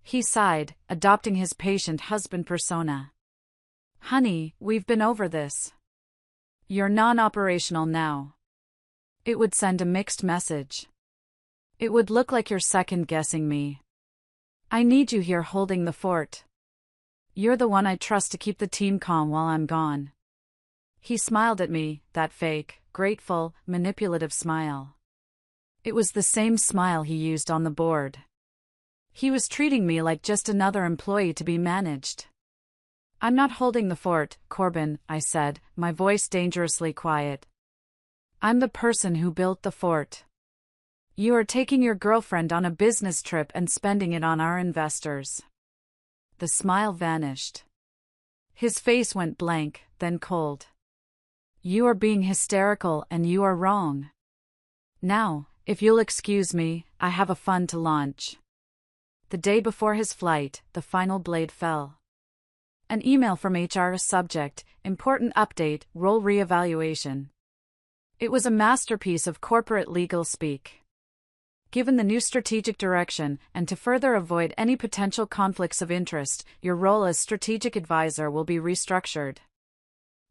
He sighed, adopting his patient husband persona. Honey, we've been over this. You're non-operational now. It would send a mixed message. It would look like you're second-guessing me. I need you here holding the fort. You're the one I trust to keep the team calm while I'm gone. He smiled at me, that fake, grateful, manipulative smile. It was the same smile he used on the board. He was treating me like just another employee to be managed. I'm not holding the fort, Corbin, I said, my voice dangerously quiet. I'm the person who built the fort. You are taking your girlfriend on a business trip and spending it on our investors. The smile vanished. His face went blank, then cold. You are being hysterical and you are wrong. Now, if you'll excuse me, I have a fund to launch. The day before his flight, the final blade fell. An email from HR subject, important update, role reevaluation. It was a masterpiece of corporate legal speak. Given the new strategic direction, and to further avoid any potential conflicts of interest, your role as strategic advisor will be restructured.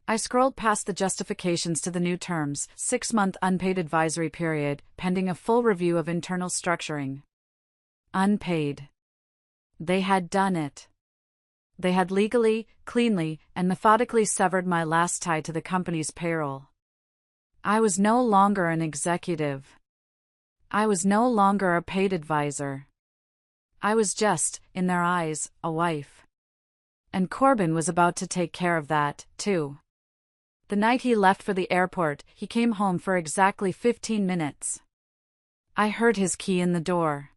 I scrolled past the justifications to the new terms: 6-month unpaid advisory period, pending a full review of internal structuring. Unpaid. They had done it. They had legally, cleanly, and methodically severed my last tie to the company's payroll. I was no longer an executive. I was no longer a paid advisor. I was just, in their eyes, a wife. And Corbin was about to take care of that, too. The night he left for the airport, he came home for exactly 15 minutes. I heard his key in the door.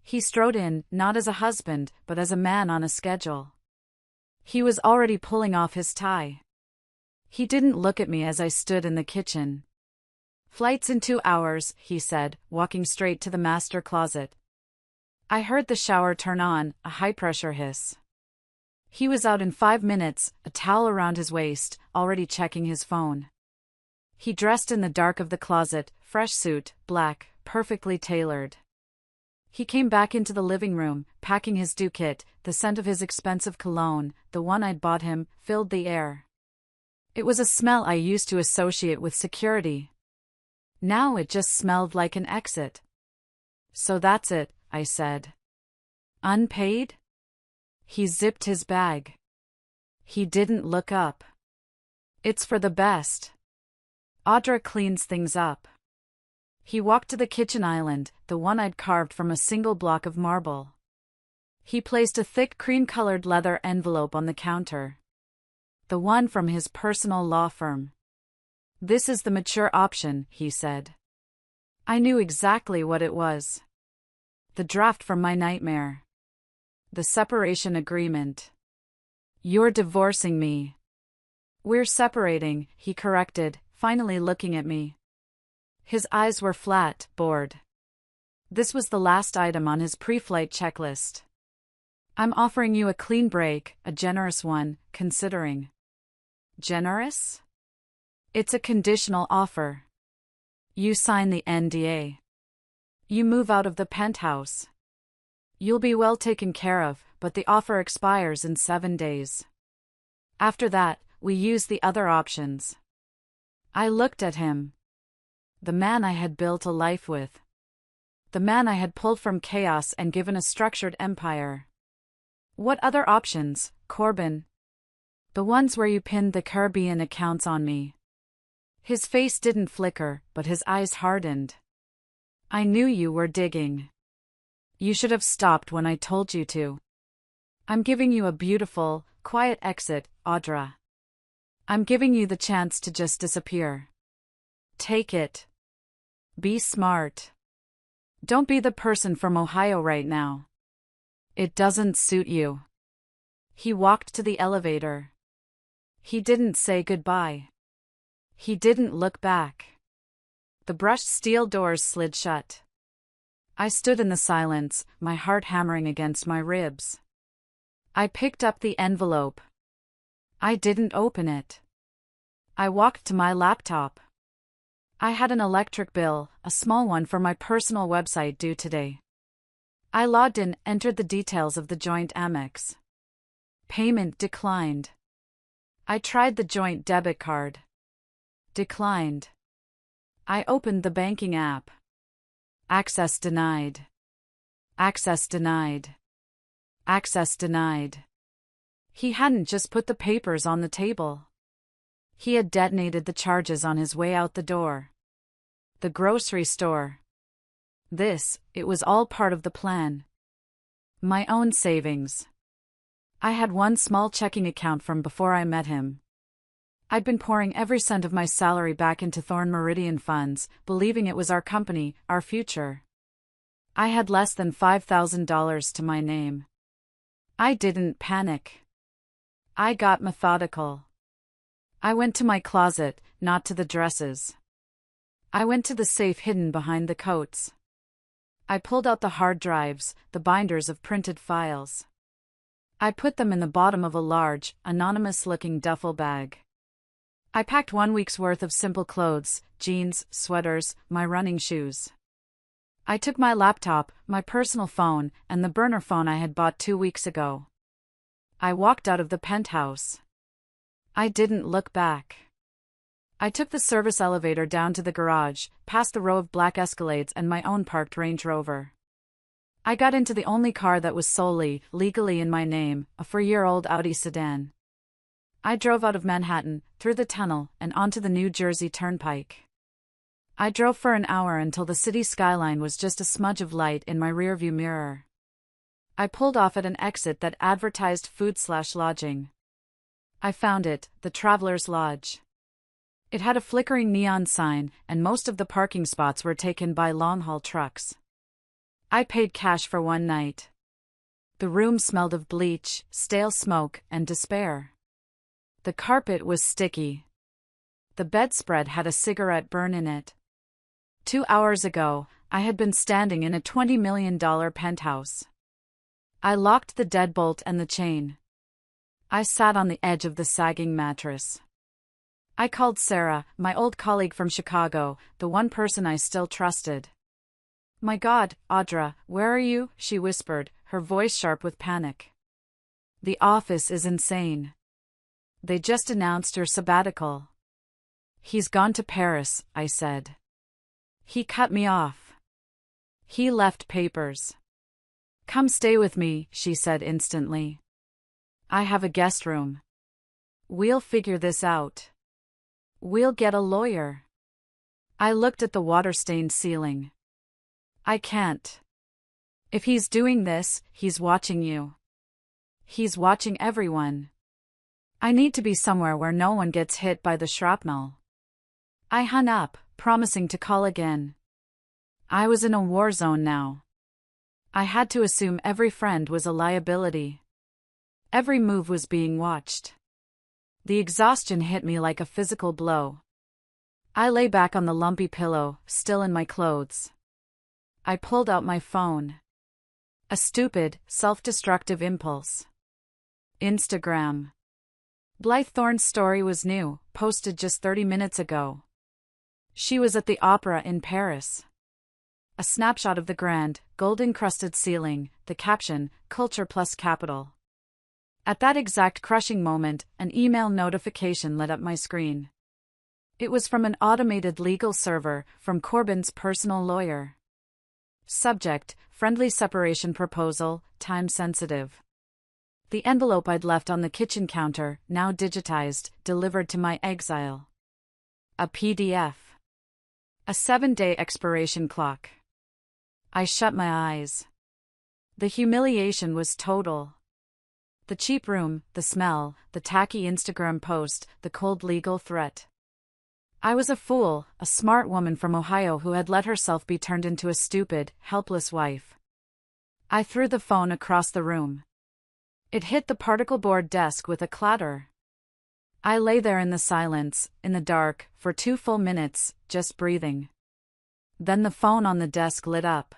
He strode in, not as a husband, but as a man on a schedule. He was already pulling off his tie. He didn't look at me as I stood in the kitchen. Flight's in 2 hours, he said, walking straight to the master closet. I heard the shower turn on, a high-pressure hiss. He was out in 5 minutes, a towel around his waist, already checking his phone. He dressed in the dark of the closet, fresh suit, black, perfectly tailored. He came back into the living room, packing his do kit. The scent of his expensive cologne, the one I'd bought him, filled the air. It was a smell I used to associate with security. Now it just smelled like an exit. So that's it, I said. Unpaid? He zipped his bag. He didn't look up. It's for the best. AUDRA cleans things up. He walked to the kitchen island, the one I'd carved from a single block of marble. He placed a thick cream-colored leather envelope on the counter. The one from his personal law firm. This is the mature option, he said. I knew exactly what it was. The draft from my nightmare. The separation agreement. You're divorcing me. We're separating, he corrected, finally looking at me. His eyes were flat, bored. This was the last item on his pre-flight checklist. I'm offering you a clean break, a generous one, considering. Generous? It's a conditional offer. You sign the NDA. You move out of the penthouse. You'll be well taken care of, but the offer expires in 7 days. After that, we use the other options. I looked at him. The man I had built a life with. The man I had pulled from chaos and given a structured empire. What other options, Corbin? The ones where you pinned the Caribbean accounts on me. His face didn't flicker, but his eyes hardened. I knew you were digging. You should have stopped when I told you to. I'm giving you a beautiful, quiet exit, AUDRA. I'm giving you the chance to just disappear. Take it. Be smart. Don't be the person from Ohio right now. It doesn't suit you. He walked to the elevator. He didn't say goodbye. He didn't look back. The brushed steel doors slid shut. I stood in the silence, my heart hammering against my ribs. I picked up the envelope. I didn't open it. I walked to my laptop. I had an electric bill, a small one for my personal website due today. I logged in, entered the details of the joint Amex. Payment declined. I tried the joint debit card. Declined. I opened the banking app. Access denied. Access denied. Access denied. He hadn't just put the papers on the table. He had detonated the charges on his way out the door. The grocery store. It was all part of the plan. My own savings. I had one small checking account from before I met him. I'd been pouring every cent of my salary back into Thorn Meridian funds, believing it was our company, our future. I had less than $5,000 to my name. I didn't panic. I got methodical. I went to my closet, not to the dresses. I went to the safe hidden behind the coats. I pulled out the hard drives, the binders of printed files. I put them in the bottom of a large, anonymous-looking duffel bag. I packed 1 week's worth of simple clothes, jeans, sweaters, my running shoes. I took my laptop, my personal phone, and the burner phone I had bought 2 weeks ago. I walked out of the penthouse. I didn't look back. I took the service elevator down to the garage, past the row of black Escalades and my own parked Range Rover. I got into the only car that was solely, legally in my name, a 4-year-old Audi sedan. I drove out of Manhattan, through the tunnel, and onto the New Jersey Turnpike. I drove for an hour until the city skyline was just a smudge of light in my rearview mirror. I pulled off at an exit that advertised food/lodging. I found it, the Traveler's Lodge. It had a flickering neon sign, and most of the parking spots were taken by long-haul trucks. I paid cash for 1 night. The room smelled of bleach, stale smoke, and despair. The carpet was sticky. The bedspread had a cigarette burn in it. 2 hours ago, I had been standing in a $20 million penthouse. I locked the deadbolt and the chain. I sat on the edge of the sagging mattress. I called Sarah, my old colleague from Chicago, the one person I still trusted. "My God, Audra, where are you?" she whispered, her voice sharp with panic. "The office is insane. They just announced your sabbatical." "He's gone to Paris," I said. He cut me off. He left papers. "Come stay with me," she said instantly. "I have a guest room. We'll figure this out. We'll get a lawyer." I looked at the water-stained ceiling. "I can't. If he's doing this, he's watching you. He's watching everyone. I need to be somewhere where no one gets hit by the shrapnel." I hung up, promising to call again. I was in a war zone now. I had to assume every friend was a liability. Every move was being watched. The exhaustion hit me like a physical blow. I lay back on the lumpy pillow, still in my clothes. I pulled out my phone. A stupid, self-destructive impulse. Instagram. Blythe Thorn's story was new, posted just 30 minutes ago. She was at the opera in Paris. A snapshot of the grand, gold-encrusted ceiling, the caption, "Culture plus Capital." At that exact crushing moment, an email notification lit up my screen. It was from an automated legal server, from Corbyn's personal lawyer. Subject, friendly separation proposal, time-sensitive. The envelope I'd left on the kitchen counter, now digitized, delivered to my exile. A PDF. A 7-day expiration clock. I shut my eyes. The humiliation was total. The cheap room, the smell, the tacky Instagram post, the cold legal threat. I was a fool, a smart woman from Ohio who had let herself be turned into a stupid, helpless wife. I threw the phone across the room. It hit the particle board desk with a clatter. I lay there in the silence, in the dark, for 2 full minutes, just breathing. Then the phone on the desk lit up.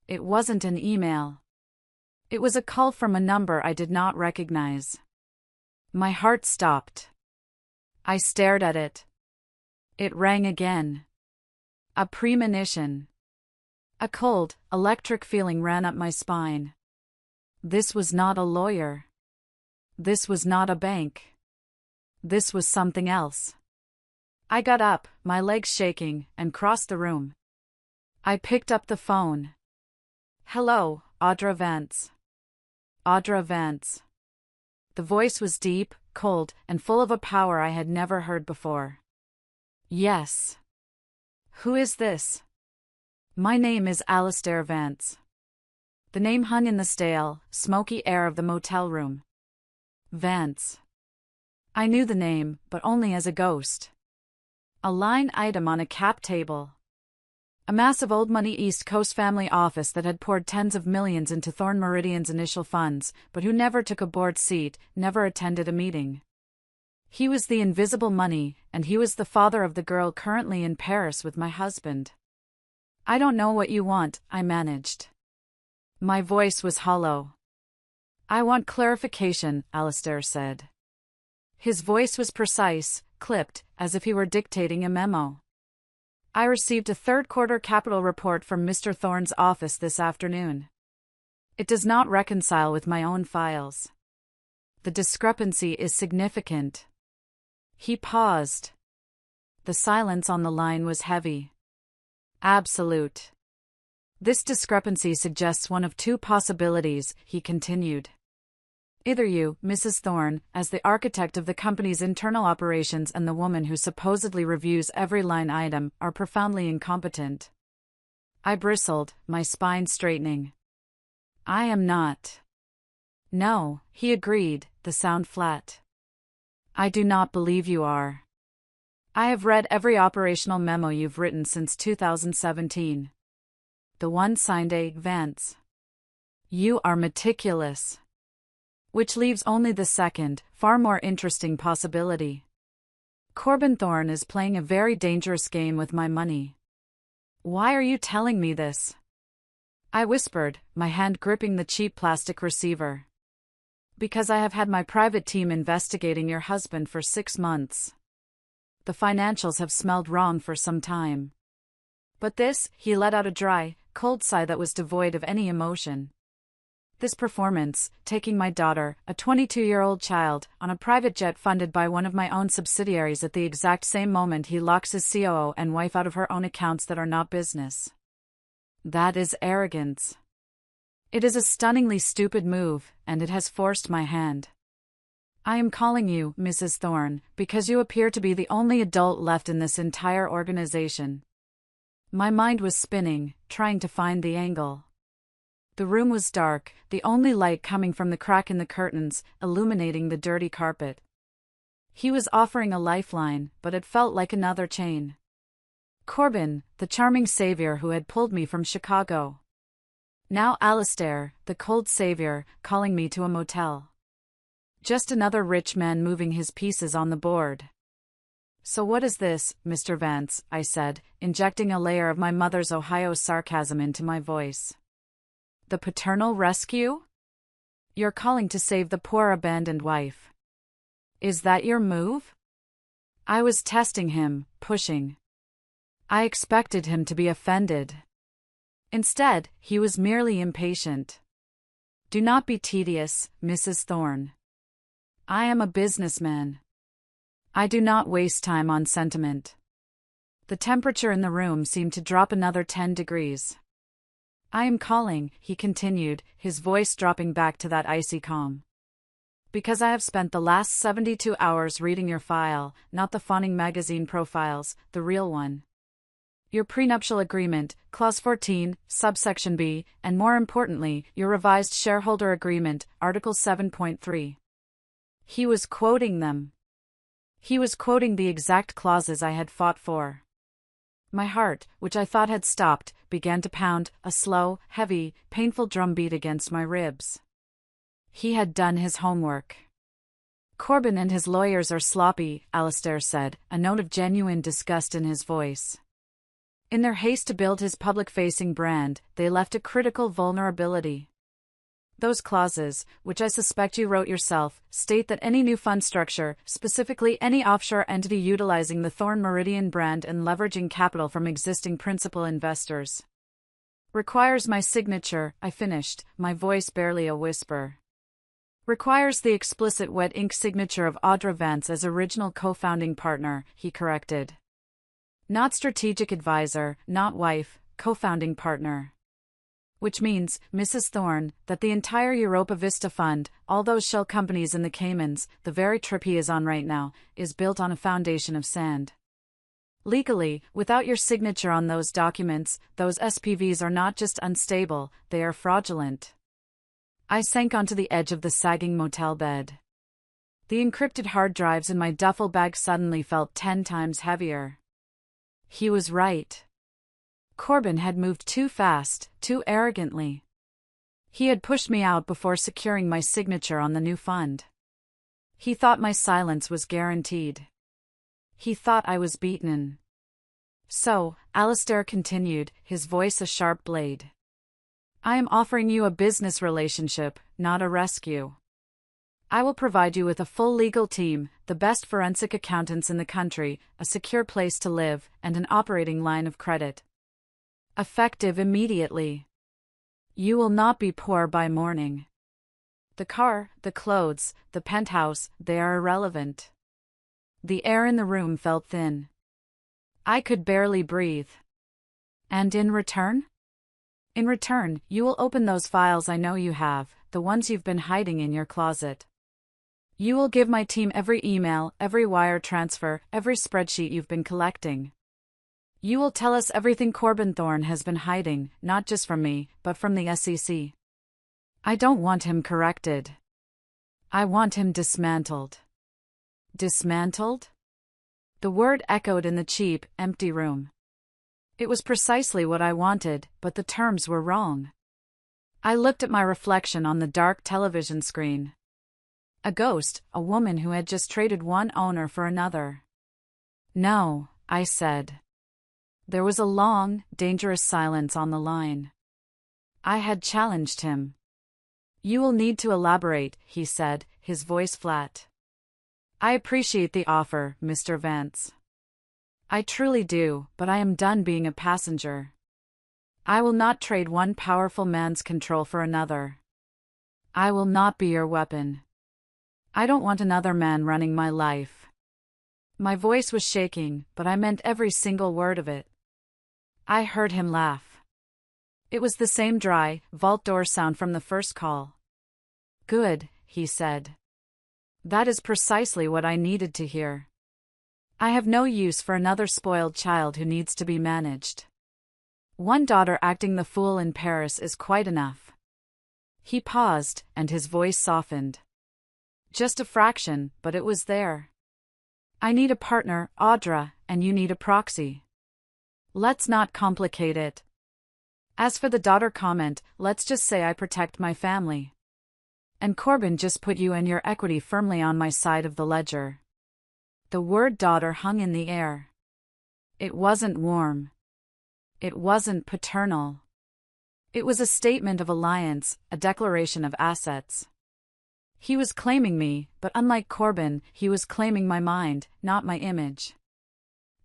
It wasn't an email. It was a call from a number I did not recognize. My heart stopped. I stared at it. It rang again. A premonition. A cold, electric feeling ran up my spine. This was not a lawyer. This was not a bank. This was something else. I got up, my legs shaking, and crossed the room. I picked up the phone. "Hello, AUDRA VANCE." AUDRA VANCE. The voice was deep, cold, and full of a power I had never heard before. "Yes." "Who is this?" "My name is ALISTAIR VANCE." The name hung in the stale, smoky air of the motel room. Vance. I knew the name, but only as a ghost. A line item on a cap table. A massive old money East Coast family office that had poured tens of millions into Thorn Meridian's initial funds, but who never took a board seat, never attended a meeting. He was the invisible money, and he was the father of the girl currently in Paris with my husband. "I don't know what you want," I managed. My voice was hollow. "I want clarification," ALISTAIR said. His voice was precise, clipped, as if he were dictating a memo. "I received a third-quarter capital report from Mr. Thorn's office this afternoon. It does not reconcile with my own files. The discrepancy is significant." He paused. The silence on the line was heavy. Absolute. "This discrepancy suggests one of two possibilities," he continued. "Either you, Mrs. Thorn, as the architect of the company's internal operations and the woman who supposedly reviews every line item, are profoundly incompetent." I bristled, my spine straightening. "I am not." "No," he agreed, the sound flat. "I do not believe you are. I have read every operational memo you've written since 2017. The one signed A. Vance. You are meticulous. Which leaves only the second, far more interesting possibility. Corbyn Thorn is playing a very dangerous game with my money." "Why are you telling me this?" I whispered, my hand gripping the cheap plastic receiver. "Because I have had my private team investigating your husband for 6 months. The financials have smelled wrong for some time. But this," he let out a dry, cold sigh that was devoid of any emotion. "This performance, taking my daughter, a 22-year-old child, on a private jet funded by one of my own subsidiaries at the exact same moment he locks his COO and wife out of her own accounts that are not business. That is arrogance. It is a stunningly stupid move, and it has forced my hand. I am calling you, Mrs. Thorne, because you appear to be the only adult left in this entire organization. My mind was spinning, trying to find the angle. The room was dark, the only light coming from the crack in the curtains, illuminating the dirty carpet. He was offering a lifeline, but it felt like another chain. Corbin, the charming savior who had pulled me from Chicago. Now ALISTAIR, the cold savior, calling me to a motel. Just another rich man moving his pieces on the board. So what is this, Mr. Vance? I said, injecting a layer of my mother's Ohio sarcasm into my voice. The paternal rescue? You're calling to save the poor abandoned wife. Is that your move? I was testing him, pushing. I expected him to be offended. Instead, he was merely impatient. Do not be tedious, Mrs. Thorne. I am a businessman. I do not waste time on sentiment. The temperature in the room seemed to drop another 10 degrees. I am calling, he continued, his voice dropping back to that icy calm. Because I have spent the last 72 hours reading your file, not the fawning magazine profiles, the real one. Your prenuptial agreement, Clause 14, subsection B, and more importantly, your revised shareholder agreement, Article 7.3. He was quoting them. He was quoting the exact clauses I had fought for. My heart, which I thought had stopped, began to pound, a slow, heavy, painful drumbeat against my ribs. He had done his homework. Corbin and his lawyers are sloppy, ALISTAIR said, a note of genuine disgust in his voice. In their haste to build his public-facing brand, they left a critical vulnerability. Those clauses, which I suspect you wrote yourself, state that any new fund structure, specifically any offshore entity utilizing the Thorne Meridian brand and leveraging capital from existing principal investors, requires my signature, I finished, my voice barely a whisper. Requires the explicit wet ink signature of AUDRA Vance as original co-founding partner, he corrected. Not strategic advisor, not wife, co-founding partner. Which means, Mrs. Thorne, that the entire Europa Vista Fund, all those shell companies in the Caymans, the very trip he is on right now, is built on a foundation of sand. Legally, without your signature on those documents, those SPVs are not just unstable, they are fraudulent. I sank onto the edge of the sagging motel bed. The encrypted hard drives in my duffel bag suddenly felt 10 times heavier. He was right. Corbin had moved too fast, too arrogantly. He had pushed me out before securing my signature on the new fund. He thought my silence was guaranteed. He thought I was beaten. So, ALISTAIR continued, his voice a sharp blade. I am offering you a business relationship, not a rescue. I will provide you with a full legal team, the best forensic accountants in the country, a secure place to live, and an operating line of credit. Effective immediately. You will not be poor by morning. The car, the clothes, the penthouse, they are irrelevant. The air in the room felt thin. I could barely breathe. And in return? In return, you will open those files I know you have, the ones you've been hiding in your closet. You will give my team every email, every wire transfer, every spreadsheet you've been collecting. You will tell us everything Corbin Thorne has been hiding, not just from me, but from the SEC. I don't want him corrected. I want him dismantled. Dismantled? The word echoed in the cheap, empty room. It was precisely what I wanted, but the terms were wrong. I looked at my reflection on the dark television screen. A ghost, a woman who had just traded one owner for another. No, I said. There was a long, dangerous silence on the line. I had challenged him. You will need to elaborate, he said, his voice flat. I appreciate the offer, Mr. Vance. I truly do, but I am done being a passenger. I will not trade one powerful man's control for another. I will not be your weapon. I don't want another man running my life. My voice was shaking, but I meant every single word of it. I heard him laugh. It was the same dry, vault door sound from the first call. "Good," he said. "That is precisely what I needed to hear. I have no use for another spoiled child who needs to be managed. One daughter acting the fool in Paris is quite enough." He paused, and his voice softened. "Just a fraction, but it was there. I need a partner, AUDRA, and you need a proxy. Let's not complicate it. As for the daughter comment, let's just say I protect my family. And Corbin just put you and your equity firmly on my side of the ledger." The word daughter hung in the air. It wasn't warm. It wasn't paternal. It was a statement of alliance, a declaration of assets. He was claiming me, but unlike Corbin, he was claiming my mind, not my image.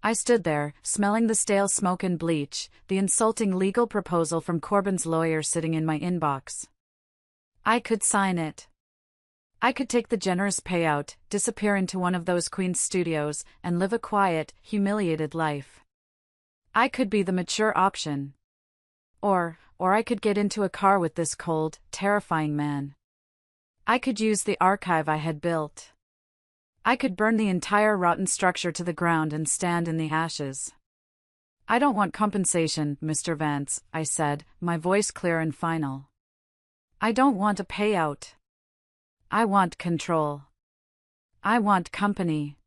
I stood there, smelling the stale smoke and bleach, the insulting legal proposal from Corbin's lawyer sitting in my inbox. I could sign it. I could take the generous payout, disappear into one of those Queen's studios, and live a quiet, humiliated life. I could be the mature option. Or I could get into a car with this cold, terrifying man. I could use the archive I had built. I could burn the entire rotten structure to the ground and stand in the ashes. "I don't want compensation, Mr. Vance," I said, my voice clear and final. "I don't want a payout. I want control. I want company."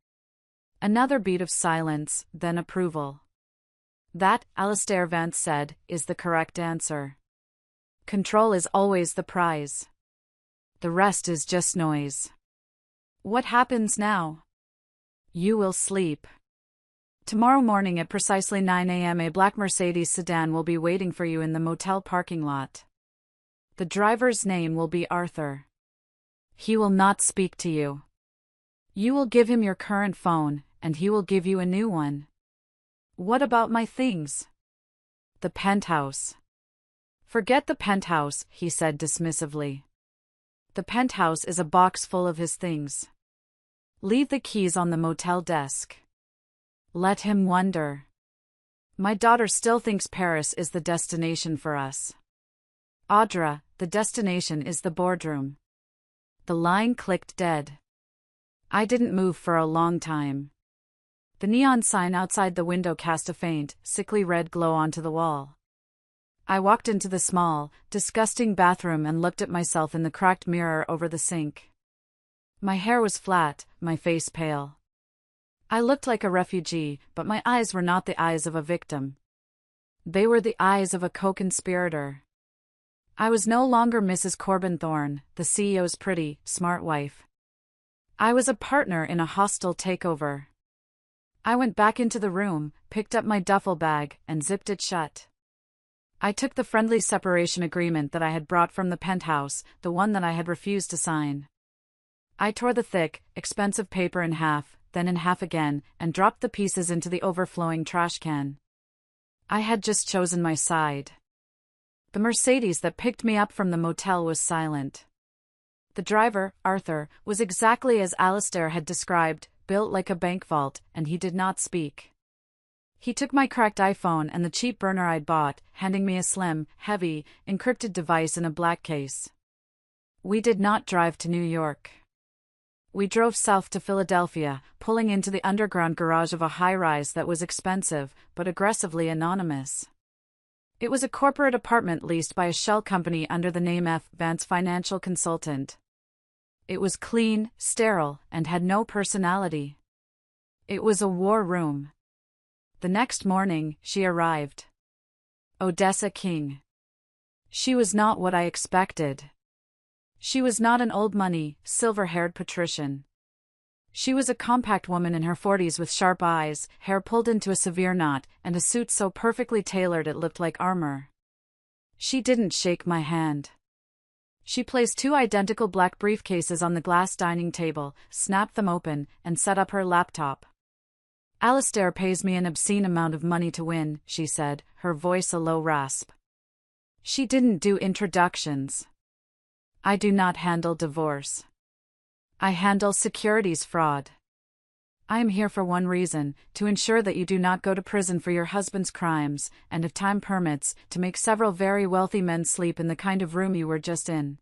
Another beat of silence, then approval. "That," ALISTAIR Vance said, "is the correct answer. Control is always the prize. The rest is just noise." What happens now? You will sleep. Tomorrow morning at precisely 9 a.m. a black Mercedes sedan will be waiting for you in the motel parking lot. The driver's name will be Arthur. He will not speak to you. You will give him your current phone, and he will give you a new one. What about my things? The penthouse. Forget the penthouse, he said dismissively. The penthouse is a box full of his things. Leave the keys on the motel desk. Let him wonder. My daughter still thinks Paris is the destination for us. AUDRA, the destination is the boardroom. The line clicked dead. I didn't move for a long time. The neon sign outside the window cast a faint, sickly red glow onto the wall. I walked into the small, disgusting bathroom and looked at myself in the cracked mirror over the sink. My hair was flat, my face pale. I looked like a refugee, but my eyes were not the eyes of a victim. They were the eyes of a co-conspirator. I was no longer Mrs. Corbin Thorne, the CEO's pretty, smart wife. I was a partner in a hostile takeover. I went back into the room, picked up my duffel bag, and zipped it shut. I took the friendly separation agreement that I had brought from the penthouse, the one that I had refused to sign. I tore the thick, expensive paper in half, then in half again, and dropped the pieces into the overflowing trash can. I had just chosen my side. The Mercedes that picked me up from the motel was silent. The driver, Arthur, was exactly as ALISTAIR had described, built like a bank vault, and he did not speak. He took my cracked iPhone and the cheap burner I'd bought, handing me a slim, heavy, encrypted device in a black case. We did not drive to New York. We drove south to Philadelphia, pulling into the underground garage of a high-rise that was expensive, but aggressively anonymous. It was a corporate apartment leased by a shell company under the name VANCE Financial Consultant. It was clean, sterile, and had no personality. It was a war room. The next morning, she arrived. Odessa King. She was not what I expected. She was not an old-money, silver-haired patrician. She was a compact woman in her 40s with sharp eyes, hair pulled into a severe knot, and a suit so perfectly tailored it looked like armor. She didn't shake my hand. She placed two identical black briefcases on the glass dining table, snapped them open, and set up her laptop. "ALISTAIR pays me an obscene amount of money to win," she said, her voice a low rasp. She didn't do introductions. I do not handle divorce. I handle securities fraud. I am here for one reason, to ensure that you do not go to prison for your husband's crimes, and if time permits, to make several very wealthy men sleep in the kind of room you were just in.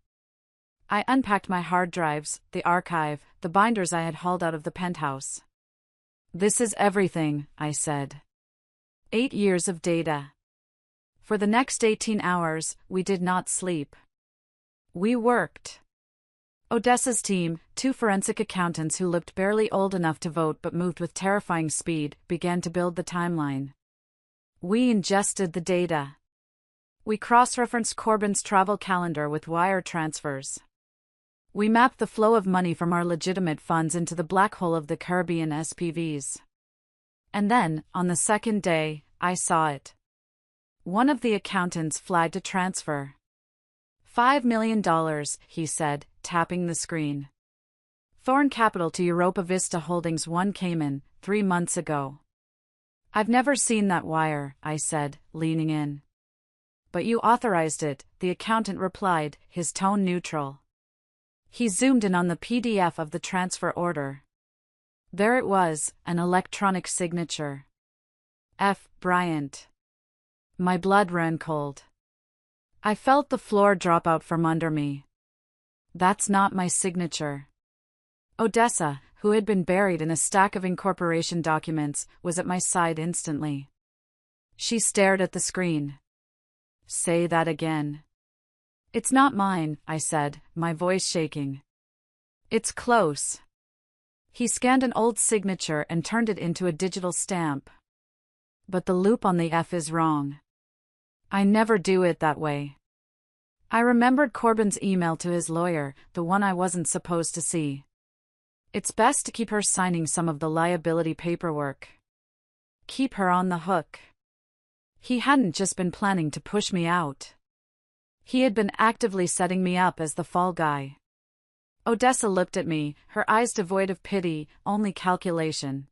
I unpacked my hard drives, the archive, the binders I had hauled out of the penthouse. This is everything, I said. 8 years of data. For the next 18 hours, we did not sleep. We worked. Odessa's team, 2 forensic accountants who looked barely old enough to vote but moved with terrifying speed, began to build the timeline. We ingested the data. We cross-referenced Corbin's travel calendar with wire transfers. We mapped the flow of money from our legitimate funds into the black hole of the Caribbean SPVs. And then, on the second day, I saw it. One of the accountants flagged a transfer. $5 million, he said, tapping the screen. Thorn Capital to Europa Vista Holdings 1 Cayman, 3 months ago. I've never seen that wire, I said, leaning in. But you authorized it, the accountant replied, his tone neutral. He zoomed in on the PDF of the transfer order. There it was, an electronic signature. F. Bryant. My blood ran cold. I felt the floor drop out from under me. That's not my signature. Odessa, who had been buried in a stack of incorporation documents, was at my side instantly. She stared at the screen. Say that again. It's not mine, I said, my voice shaking. It's close. He scanned an old signature and turned it into a digital stamp. But the loop on the F is wrong. I never do it that way. I remembered Corbin's email to his lawyer, the one I wasn't supposed to see. It's best to keep her signing some of the liability paperwork. Keep her on the hook. He hadn't just been planning to push me out. He had been actively setting me up as the fall guy. Odessa looked at me, her eyes devoid of pity, only calculation.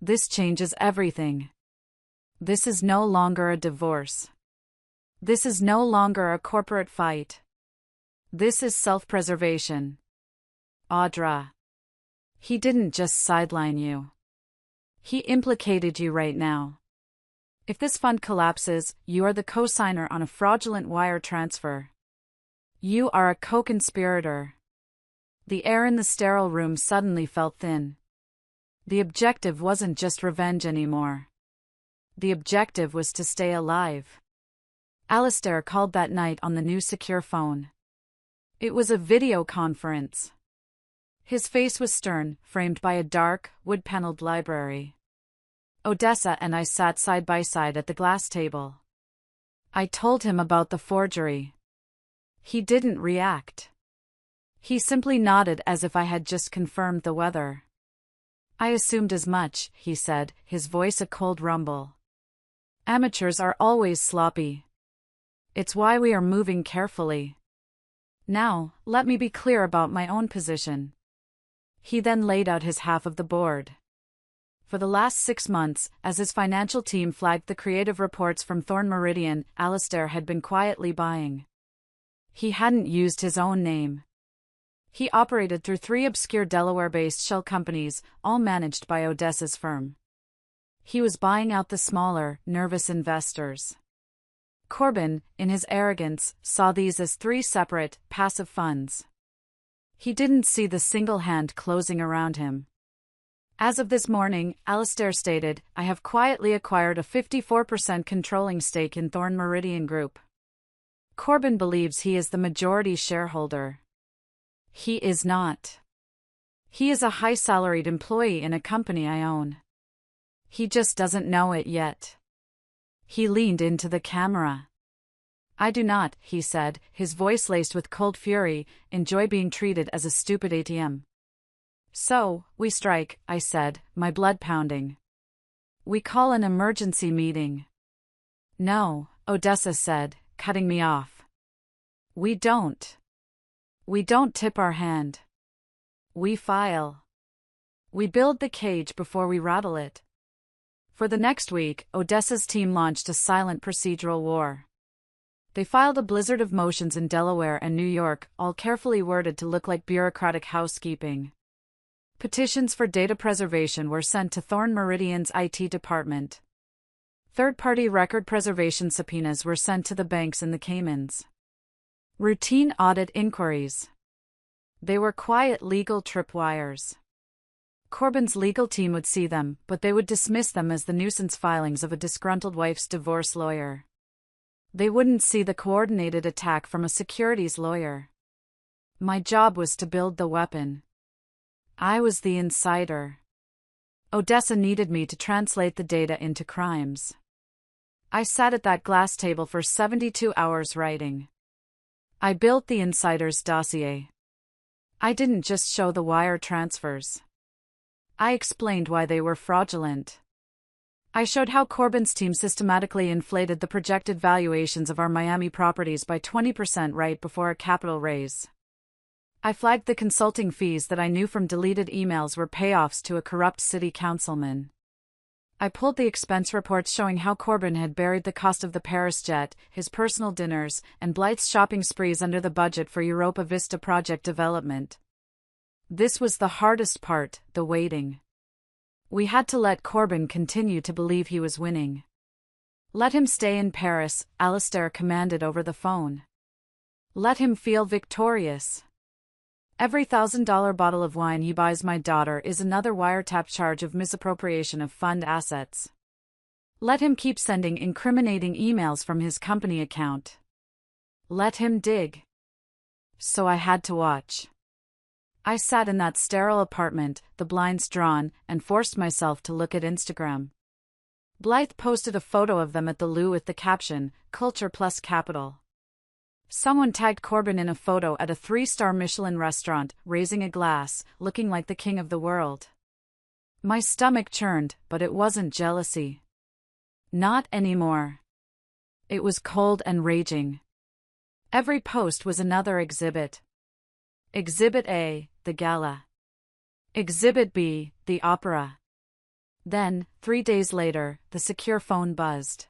This changes everything. This is no longer a divorce. This is no longer a corporate fight. This is self-preservation. AUDRA. He didn't just sideline you. He implicated you right now. If this fund collapses, you are the co-signer on a fraudulent wire transfer. You are a co-conspirator. The air in the sterile room suddenly felt thin. The objective wasn't just revenge anymore. The objective was to stay alive. ALISTAIR called that night on the new secure phone. It was a video conference. His face was stern, framed by a dark, wood-paneled library. Odessa and I sat side by side at the glass table. I told him about the forgery. He didn't react. He simply nodded as if I had just confirmed the weather. I assumed as much, he said, his voice a cold rumble. Amateurs are always sloppy. It's why we are moving carefully. Now, let me be clear about my own position. He then laid out his half of the board. For the last 6 months, as his financial team flagged the creative reports from Thorn Meridian, ALISTAIR had been quietly buying. He hadn't used his own name. He operated through 3 obscure Delaware-based shell companies, all managed by Odessa's firm. He was buying out the smaller, nervous investors. Corbin, in his arrogance, saw these as 3 separate, passive funds. He didn't see the single hand closing around him. As of this morning, ALISTAIR stated, I have quietly acquired a 54% controlling stake in Thorn Meridian Group. Corbin believes he is the majority shareholder. He is not. He is a high-salaried employee in a company I own. He just doesn't know it yet. He leaned into the camera. I do not, he said, his voice laced with cold fury, enjoy being treated as a stupid ATM. So, we strike, I said, my blood pounding. We call an emergency meeting. No, Odessa said, cutting me off. We don't. We don't tip our hand. We file. We build the cage before we rattle it. For the next week, Odessa's team launched a silent procedural war. They filed a blizzard of motions in Delaware and New York, all carefully worded to look like bureaucratic housekeeping. Petitions for data preservation were sent to Thorn Meridian's IT department. Third-party record preservation subpoenas were sent to the banks in the Caymans. Routine audit inquiries. They were quiet legal tripwires. Corbyn's legal team would see them, but they would dismiss them as the nuisance filings of a disgruntled wife's divorce lawyer. They wouldn't see the coordinated attack from a securities lawyer. My job was to build the weapon. I was the insider. Odessa needed me to translate the data into crimes. I sat at that glass table for 72 hours writing. I built the insider's dossier. I didn't just show the wire transfers. I explained why they were fraudulent. I showed how Corbyn's team systematically inflated the projected valuations of our Miami properties by 20% right before a capital raise. I flagged the consulting fees that I knew from deleted emails were payoffs to a corrupt city councilman. I pulled the expense reports showing how Corbyn had buried the cost of the Paris jet, his personal dinners, and Blythe's shopping sprees under the budget for Europa Vista project development. This was the hardest part, the waiting. We had to let Corbyn continue to believe he was winning. Let him stay in Paris, ALISTAIR commanded over the phone. Let him feel victorious. Every $1,000 bottle of wine he buys my daughter is another wiretap charge of misappropriation of fund assets. Let him keep sending incriminating emails from his company account. Let him dig. So I had to watch. I sat in that sterile apartment, the blinds drawn, and forced myself to look at Instagram. Blythe posted a photo of them at the loo with the caption, "Culture plus Capital." Someone tagged Corbyn in a photo at a 3-star Michelin restaurant, raising a glass, looking like the king of the world. My stomach churned, but it wasn't jealousy. Not anymore. It was cold and raging. Every post was another exhibit. Exhibit A, the gala. Exhibit B, the opera. Then, 3 days later, the secure phone buzzed.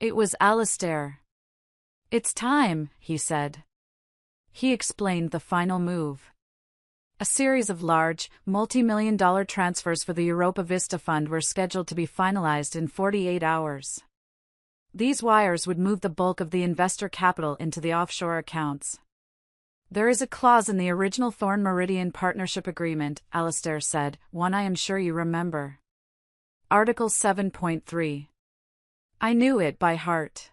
It was ALISTAIR. "It's time," he said. He explained the final move. A series of large, multi-million-dollar transfers for the Europa Vista Fund were scheduled to be finalized in 48 hours. These wires would move the bulk of the investor capital into the offshore accounts. "There is a clause in the original Thorn Meridian Partnership Agreement," ALISTAIR said, "one I am sure you remember. Article 7.3. I knew it by heart.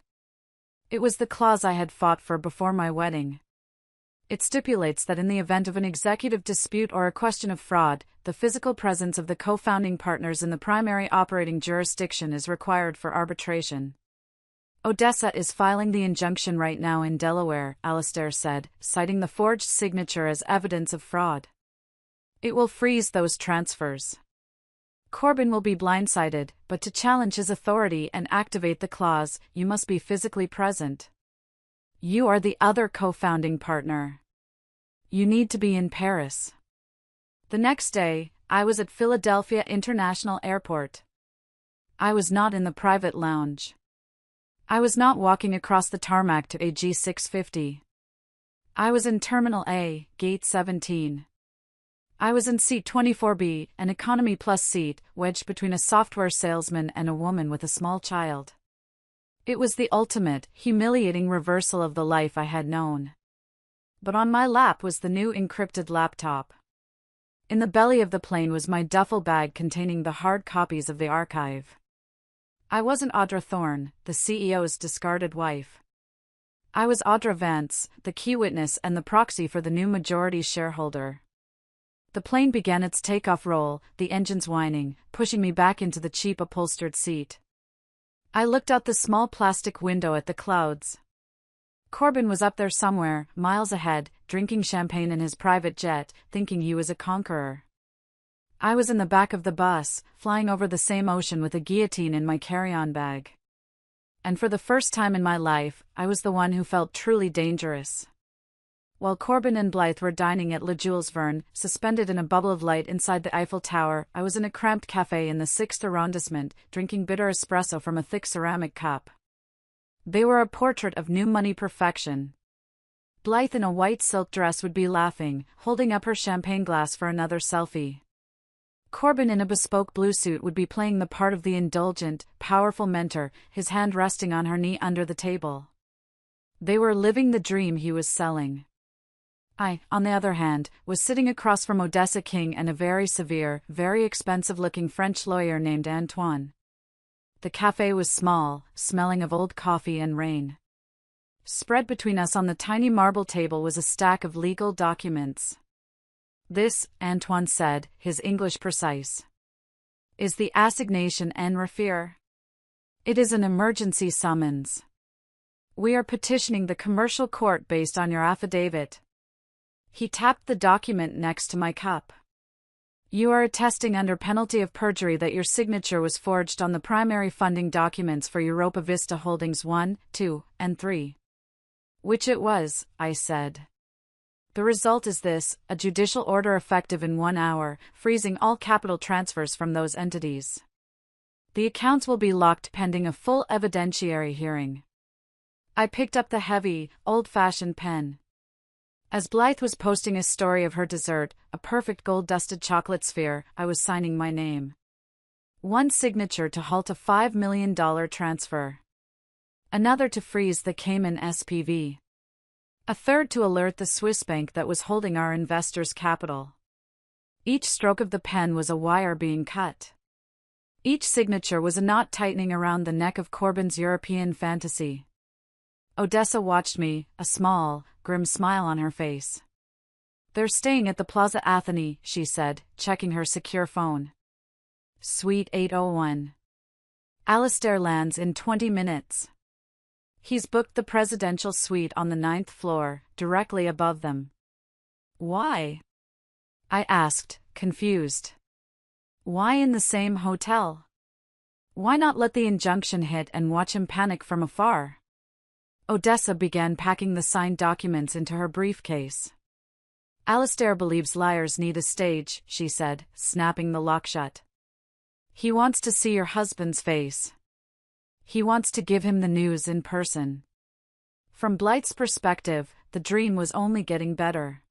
It was the clause I had fought for before my wedding. It stipulates that in the event of an executive dispute or a question of fraud, the physical presence of the co-founding partners in the primary operating jurisdiction is required for arbitration. Odessa is filing the injunction right now in Delaware," ALISTAIR said, citing the forged signature as evidence of fraud. "It will freeze those transfers. Corbyn will be blindsided, but to challenge his authority and activate the clause, you must be physically present. You are the other co-founding partner. You need to be in Paris." The next day, I was at Philadelphia International Airport. I was not in the private lounge. I was not walking across the tarmac to a G650. I was in Terminal A, Gate 17. I was in seat 24B, an economy plus seat, wedged between a software salesman and a woman with a small child. It was the ultimate, humiliating reversal of the life I had known. But on my lap was the new encrypted laptop. In the belly of the plane was my duffel bag containing the hard copies of the archive. I wasn't AUDRA Thorne, the CEO's discarded wife. I was AUDRA VANCE, the key witness and the proxy for the new majority shareholder. The plane began its takeoff roll, the engines whining, pushing me back into the cheap upholstered seat. I looked out the small plastic window at the clouds. Corbyn was up there somewhere, miles ahead, drinking champagne in his private jet, thinking he was a conqueror. I was in the back of the bus, flying over the same ocean with a guillotine in my carry-on bag. And for the first time in my life, I was the one who felt truly dangerous. While Corbyn and Blythe were dining at Le Jules Verne, suspended in a bubble of light inside the Eiffel Tower, I was in a cramped café in the 6th arrondissement, drinking bitter espresso from a thick ceramic cup. They were a portrait of new money perfection. Blythe in a white silk dress would be laughing, holding up her champagne glass for another selfie. Corbin in a bespoke blue suit would be playing the part of the indulgent, powerful mentor, his hand resting on her knee under the table. They were living the dream he was selling. I, on the other hand, was sitting across from Odessa King and a very severe, very expensive-looking French lawyer named Antoine. The café was small, smelling of old coffee and rain. Spread between us on the tiny marble table was a stack of legal documents. "This," Antoine said, his English precise, "is the assignation en refere. It is an emergency summons. We are petitioning the commercial court based on your affidavit." He tapped the document next to my cup. "You are attesting under penalty of perjury that your signature was forged on the primary funding documents for Europa Vista Holdings 1, 2, and 3. "Which it was," I said. "The result is this, a judicial order effective in 1 hour, freezing all capital transfers from those entities. The accounts will be locked pending a full evidentiary hearing." I picked up the heavy, old-fashioned pen. As Blythe was posting a story of her dessert, a perfect gold-dusted chocolate sphere, I was signing my name. One signature to halt a $5 million transfer. Another to freeze the Cayman SPV. A third to alert the Swiss bank that was holding our investors' capital. Each stroke of the pen was a wire being cut. Each signature was a knot tightening around the neck of Corbin's European fantasy. Odessa watched me, a small, grim smile on her face. "They're staying at the Plaza Athénée," she said, checking her secure phone. "Suite 801. ALISTAIR lands in 20 minutes. He's booked the presidential suite on the 9th floor, directly above them." "Why?" I asked, confused. "Why in the same hotel? Why not let the injunction hit and watch him panic from afar?" Odessa began packing the signed documents into her briefcase. "Alistair believes liars need a stage," she said, snapping the lock shut. "He wants to see your husband's face. He wants to give him the news in person." From Blythe's perspective, the dream was only getting better.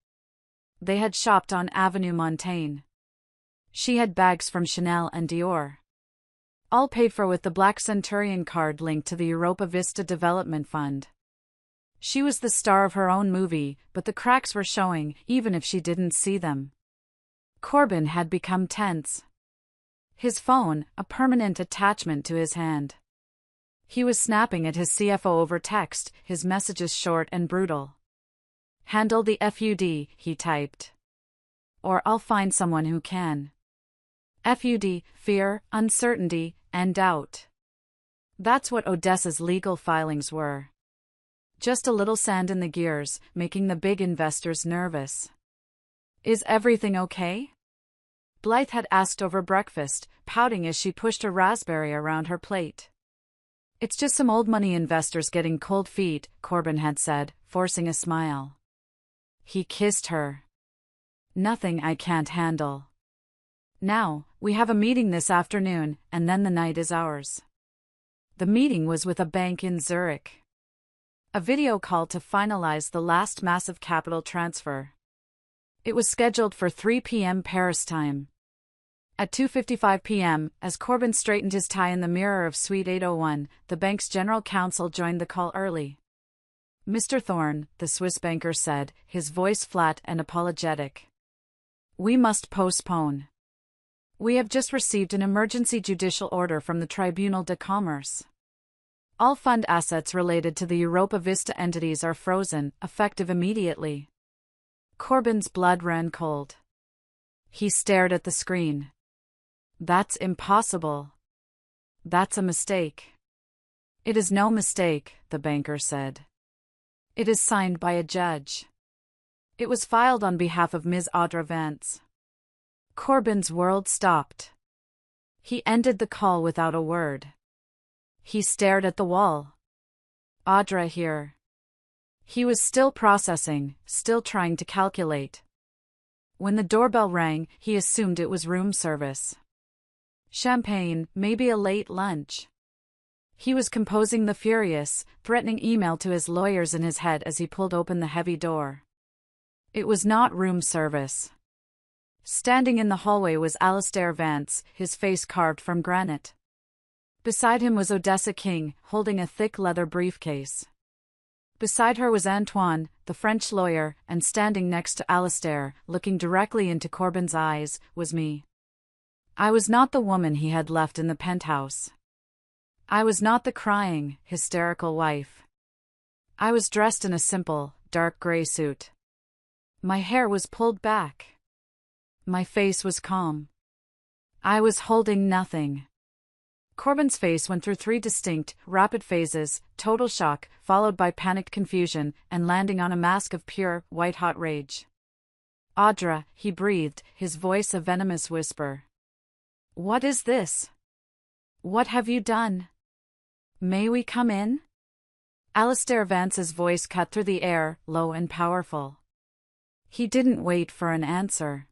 They had shopped on Avenue Montaigne. She had bags from Chanel and Dior. All paid for with the Black Centurion card linked to the Europa Vista Development Fund. She was the star of her own movie, but the cracks were showing, even if she didn't see them. Corbin had become tense. His phone, a permanent attachment to his hand. He was snapping at his CFO over text, his messages short and brutal. "Handle the FUD," he typed. "Or I'll find someone who can." FUD, fear, uncertainty, and doubt. That's what Odessa's legal filings were. Just a little sand in the gears, making the big investors nervous. "Is everything okay?" Blythe had asked over breakfast, pouting as she pushed a raspberry around her plate. "It's just some old money investors getting cold feet," Corbin had said, forcing a smile. He kissed her. "Nothing I can't handle. Now, we have a meeting this afternoon, and then the night is ours." The meeting was with a bank in Zurich. A video call to finalize the last massive capital transfer. It was scheduled for 3 p.m. Paris time. At 2:55 p.m., as Corbin straightened his tie in the mirror of Suite 801, the bank's general counsel joined the call early. "Mr. Thorne," the Swiss banker said, his voice flat and apologetic. "We must postpone. We have just received an emergency judicial order from the Tribunal de Commerce. All fund assets related to the Europa Vista entities are frozen, effective immediately." Corbin's blood ran cold. He stared at the screen. "That's impossible. That's a mistake." "It is no mistake," the banker said. "It is signed by a judge. It was filed on behalf of Ms. AUDRA VANCE." Corbin's world stopped. He ended the call without a word. He stared at the wall. "AUDRA here." He was still processing, still trying to calculate. When the doorbell rang, he assumed it was room service. Champagne, maybe a late lunch. He was composing the furious, threatening email to his lawyers in his head as he pulled open the heavy door. It was not room service. Standing in the hallway was ALISTAIR VANCE, his face carved from granite. Beside him was Odessa King, holding a thick leather briefcase. Beside her was Antoine, the French lawyer, and standing next to ALISTAIR, looking directly into Corbin's eyes, was me. I was not the woman he had left in the penthouse. I was not the crying, hysterical wife. I was dressed in a simple, dark gray suit. My hair was pulled back. My face was calm. I was holding nothing. Corbin's face went through 3 distinct, rapid phases: total shock, followed by panicked confusion, and landing on a mask of pure, white-hot rage. "Audra," he breathed, his voice a venomous whisper. "What is this? What have you done? May we come in?" ALISTAIR VANCE's voice cut through the air, low and powerful. He didn't wait for an answer.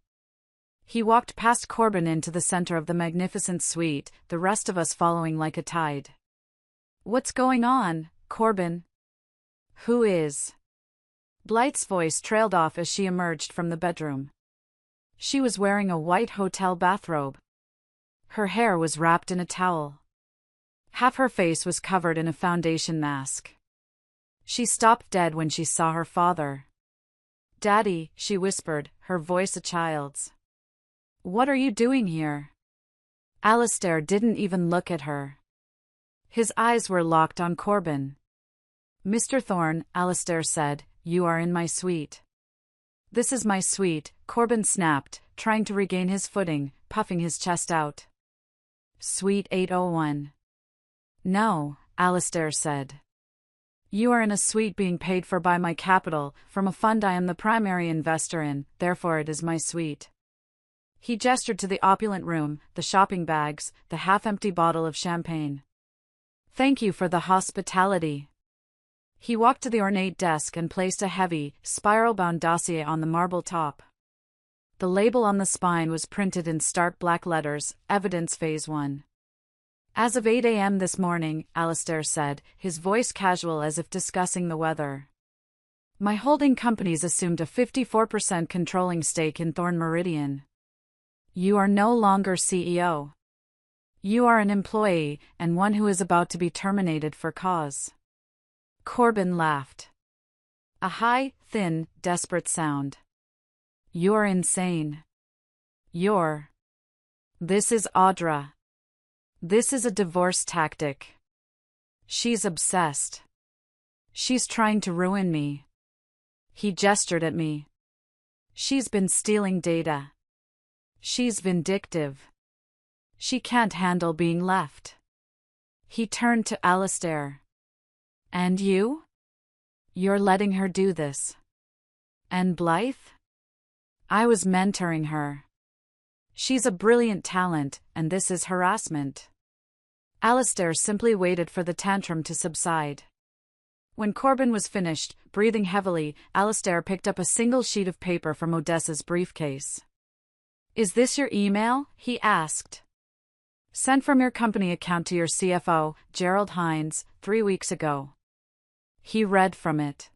He walked past Corbin into the center of the magnificent suite, the rest of us following like a tide. "What's going on, Corbin?" "Who is?" Blythe's voice trailed off as she emerged from the bedroom. She was wearing a white hotel bathrobe. Her hair was wrapped in a towel. Half her face was covered in a foundation mask. She stopped dead when she saw her father. "Daddy," she whispered, her voice a child's. "What are you doing here?" ALISTAIR didn't even look at her. His eyes were locked on Corbin. "Mr. Thorne," ALISTAIR said, "you are in my suite." "This is my suite," Corbin snapped, trying to regain his footing, puffing his chest out. "Suite 801. "No," ALISTAIR said. "You are in a suite being paid for by my capital, from a fund I am the primary investor in, therefore it is my suite." He gestured to the opulent room, the shopping bags, the half-empty bottle of champagne. "Thank you for the hospitality." He walked to the ornate desk and placed a heavy, spiral-bound dossier on the marble top. The label on the spine was printed in stark black letters, Evidence Phase 1. "As of 8 a.m. this morning," ALISTAIR said, his voice casual as if discussing the weather. "My holding companies assumed a 54% controlling stake in Thorne Meridian. You are no longer CEO. You are an employee, and one who is about to be terminated for cause." Corbin laughed. A high, thin, desperate sound. "You're insane. You're... This is AUDRA. This is a divorce tactic. She's obsessed. She's trying to ruin me." He gestured at me. "She's been stealing data. She's vindictive. She can't handle being left." He turned to ALISTAIR. "And you? You're letting her do this. And Blythe? I was mentoring her. She's a brilliant talent, and this is harassment." ALISTAIR simply waited for the tantrum to subside. When Corbin was finished, breathing heavily, ALISTAIR picked up a single sheet of paper from Odessa's briefcase. "Is this your email?" he asked. "Sent from your company account to your CFO, Gerald Hines, 3 weeks ago." He read from it.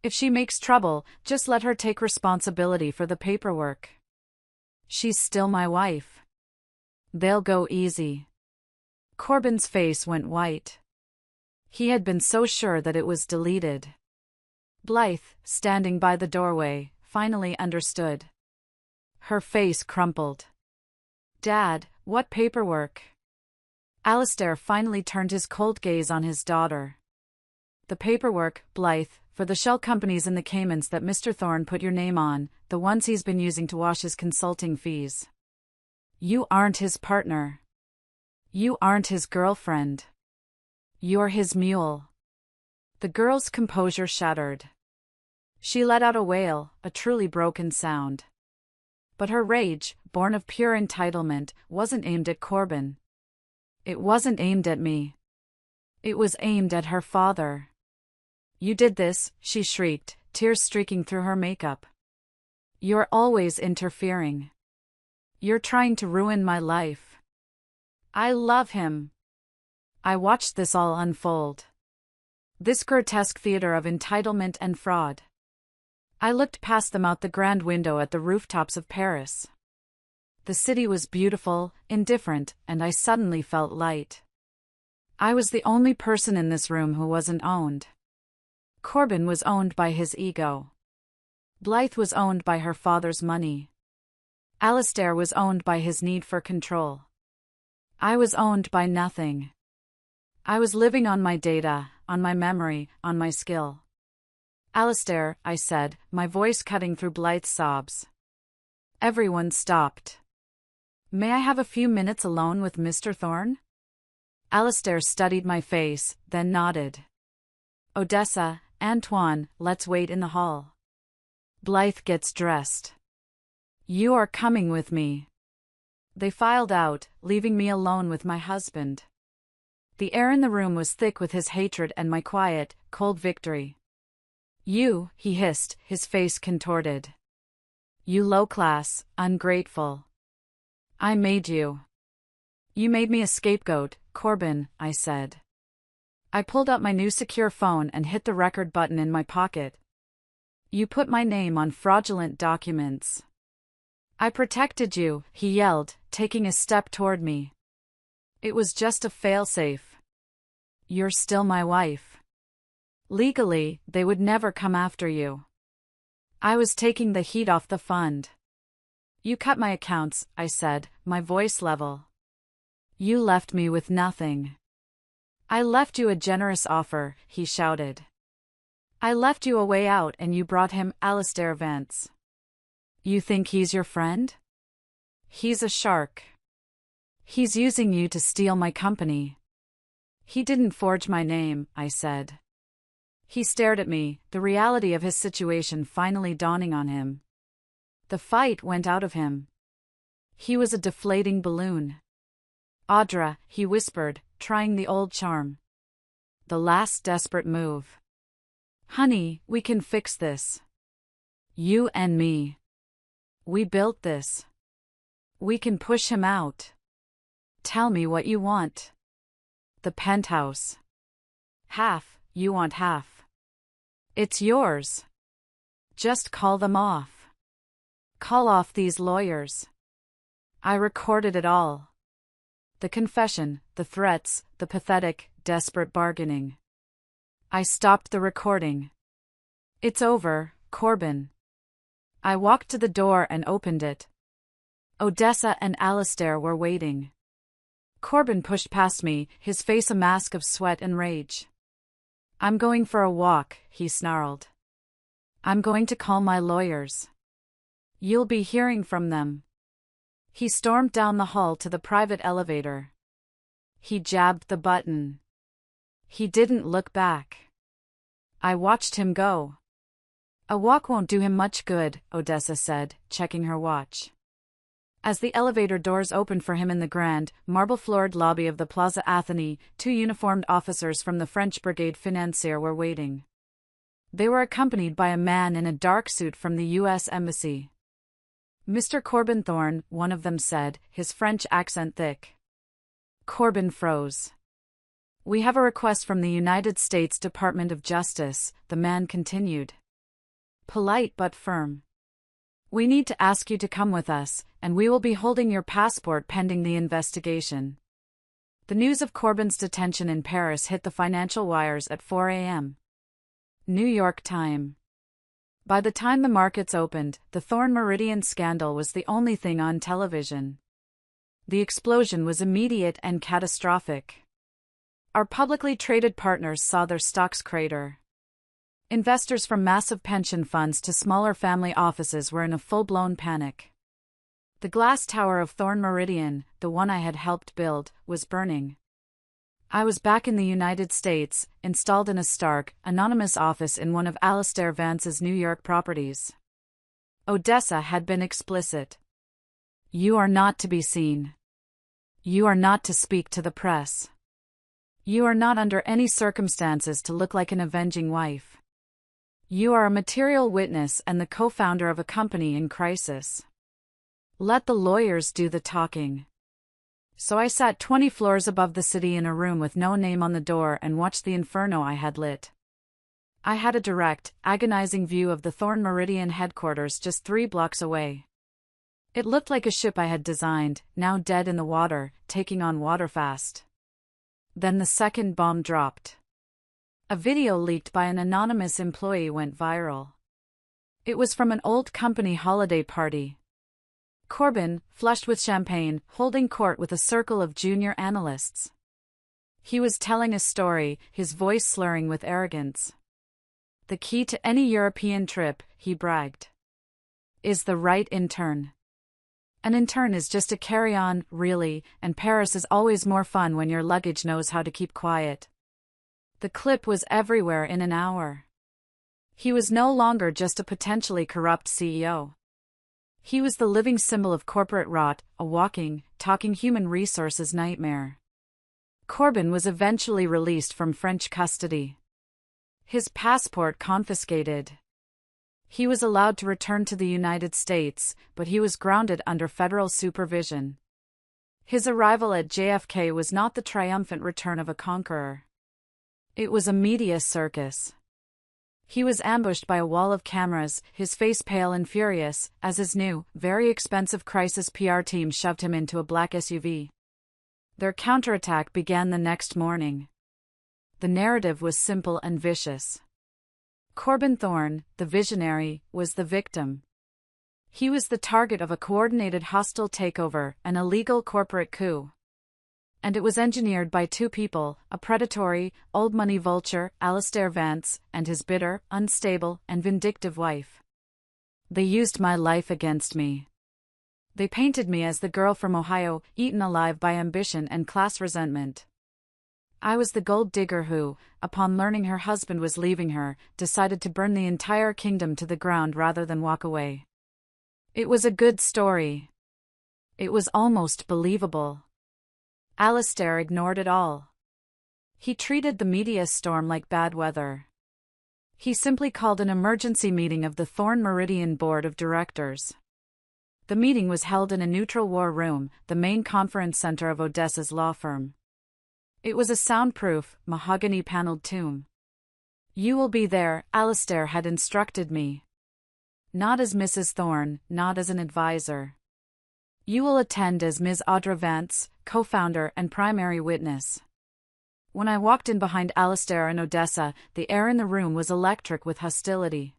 "If she makes trouble, just let her take responsibility for the paperwork. She's still my wife. They'll go easy." Corbin's face went white. He had been so sure that it was deleted. Blythe, standing by the doorway, finally understood. Her face crumpled. "Dad, what paperwork?" ALISTAIR finally turned his cold gaze on his daughter. "The paperwork, Blythe, for the shell companies in the Caymans that Mr. Thorne put your name on, the ones he's been using to wash his consulting fees. You aren't his partner. You aren't his girlfriend. You're his mule." The girl's composure shattered. She let out a wail, a truly broken sound. But her rage, born of pure entitlement, wasn't aimed at Corbin. It wasn't aimed at me. It was aimed at her father. "You did this," she shrieked, tears streaking through her makeup. "You're always interfering. You're trying to ruin my life. I love him. I watched this all unfold. This grotesque theater of entitlement and fraud. I looked past them out the grand window at the rooftops of Paris. The city was beautiful, indifferent, and I suddenly felt light. I was the only person in this room who wasn't owned. Corbin was owned by his ego. Blythe was owned by her father's money. ALISTAIR was owned by his need for control. I was owned by nothing. I was living on my data, on my memory, on my skill. ALISTAIR, I said, my voice cutting through Blythe's sobs. Everyone stopped. May I have a few minutes alone with Mr. Thorne? ALISTAIR studied my face, then nodded. Odessa, Antoine, let's wait in the hall. Blythe gets dressed. You are coming with me. They filed out, leaving me alone with my husband. The air in the room was thick with his hatred and my quiet, cold victory. You, he hissed, his face contorted. You low-class, ungrateful. I made you. You made me a scapegoat, Corbin, I said. I pulled out my new secure phone and hit the record button in my pocket. You put my name on fraudulent documents. I protected you, he yelled, taking a step toward me. It was just a failsafe. You're still my wife. Legally, they would never come after you. I was taking the heat off the fund. You cut my accounts, I said, my voice level. You left me with nothing. I left you a generous offer, he shouted. I left you a way out and you brought him ALISTAIR VANCE. You think he's your friend? He's a shark. He's using you to steal my company. He didn't forge my name, I said. He stared at me, the reality of his situation finally dawning on him. The fight went out of him. He was a deflating balloon. AUDRA, he whispered, trying the old charm. The last desperate move. Honey, we can fix this. You and me. We built this. We can push him out. Tell me what you want. The penthouse. Half, you want half. It's yours. Just call them off. Call off these lawyers. I recorded it all. The confession, the threats, the pathetic, desperate bargaining. I stopped the recording. It's over, Corbin. I walked to the door and opened it. Odessa and ALISTAIR were waiting. Corbin pushed past me, his face a mask of sweat and rage. I'm going for a walk, he snarled. I'm going to call my lawyers. You'll be hearing from them. He stormed down the hall to the private elevator. He jabbed the button. He didn't look back. I watched him go. A walk won't do him much good, Odessa said, checking her watch. As the elevator doors opened for him in the grand, marble-floored lobby of the Plaza Athénée, 2 uniformed officers from the French Brigade Financière were waiting. They were accompanied by a man in a dark suit from the U.S. Embassy. Mr. Corbin Thorne, one of them said, his French accent thick. Corbin froze. We have a request from the United States Department of Justice, the man continued. Polite but firm. We need to ask you to come with us, and we will be holding your passport pending the investigation. The news of Corbin's detention in Paris hit the financial wires at 4 a.m. New York time. By the time the markets opened, the Thorne Meridian scandal was the only thing on television. The explosion was immediate and catastrophic. Our publicly traded partners saw their stocks crater. Investors from massive pension funds to smaller family offices were in a full-blown panic. The glass tower of Thorne Meridian, the one I had helped build, was burning. I was back in the United States, installed in a stark, anonymous office in one of ALISTAIR Vance's New York properties. Odessa had been explicit. You are not to be seen. You are not to speak to the press. You are not under any circumstances to look like an avenging wife. You are a material witness and the co-founder of a company in crisis. Let the lawyers do the talking. So I sat 20 floors above the city in a room with no name on the door and watched the inferno I had lit. I had a direct, agonizing view of the Thorn Meridian headquarters just 3 blocks away. It looked like a ship I had designed, now dead in the water, taking on water fast. Then the second bomb dropped. A video leaked by an anonymous employee went viral. It was from an old company holiday party. Corbyn, flushed with champagne, holding court with a circle of junior analysts. He was telling a story, his voice slurring with arrogance. The key to any European trip, he bragged, is the right intern. An intern is just a carry-on, really, and Paris is always more fun when your luggage knows how to keep quiet. The clip was everywhere in an hour. He was no longer just a potentially corrupt CEO. He was the living symbol of corporate rot, a walking, talking human resources nightmare. Corbyn was eventually released from French custody. His passport confiscated. He was allowed to return to the United States, but he was grounded under federal supervision. His arrival at JFK was not the triumphant return of a conqueror. It was a media circus. He was ambushed by a wall of cameras, his face pale and furious, as his new, very expensive crisis PR team shoved him into a black SUV. Their counterattack began the next morning. The narrative was simple and vicious. Corbyn Thorne, the visionary, was the victim. He was the target of a coordinated hostile takeover, an illegal corporate coup. And it was engineered by 2 people, a predatory, old-money vulture, ALISTAIR VANCE, and his bitter, unstable, and vindictive wife. They used my life against me. They painted me as the girl from Ohio, eaten alive by ambition and class resentment. I was the gold digger who, upon learning her husband was leaving her, decided to burn the entire kingdom to the ground rather than walk away. It was a good story. It was almost believable. ALISTAIR ignored it all. He treated the media storm like bad weather. He simply called an emergency meeting of the Thorn Meridian Board of Directors. The meeting was held in a neutral war room, the main conference center of Odessa's law firm. It was a soundproof, mahogany-paneled tomb. You will be there, ALISTAIR had instructed me. Not as Mrs. Thorne, not as an advisor. You will attend as Ms. AUDRA VANCE, co-founder and primary witness. When I walked in behind ALISTAIR in Odessa, the air in the room was electric with hostility.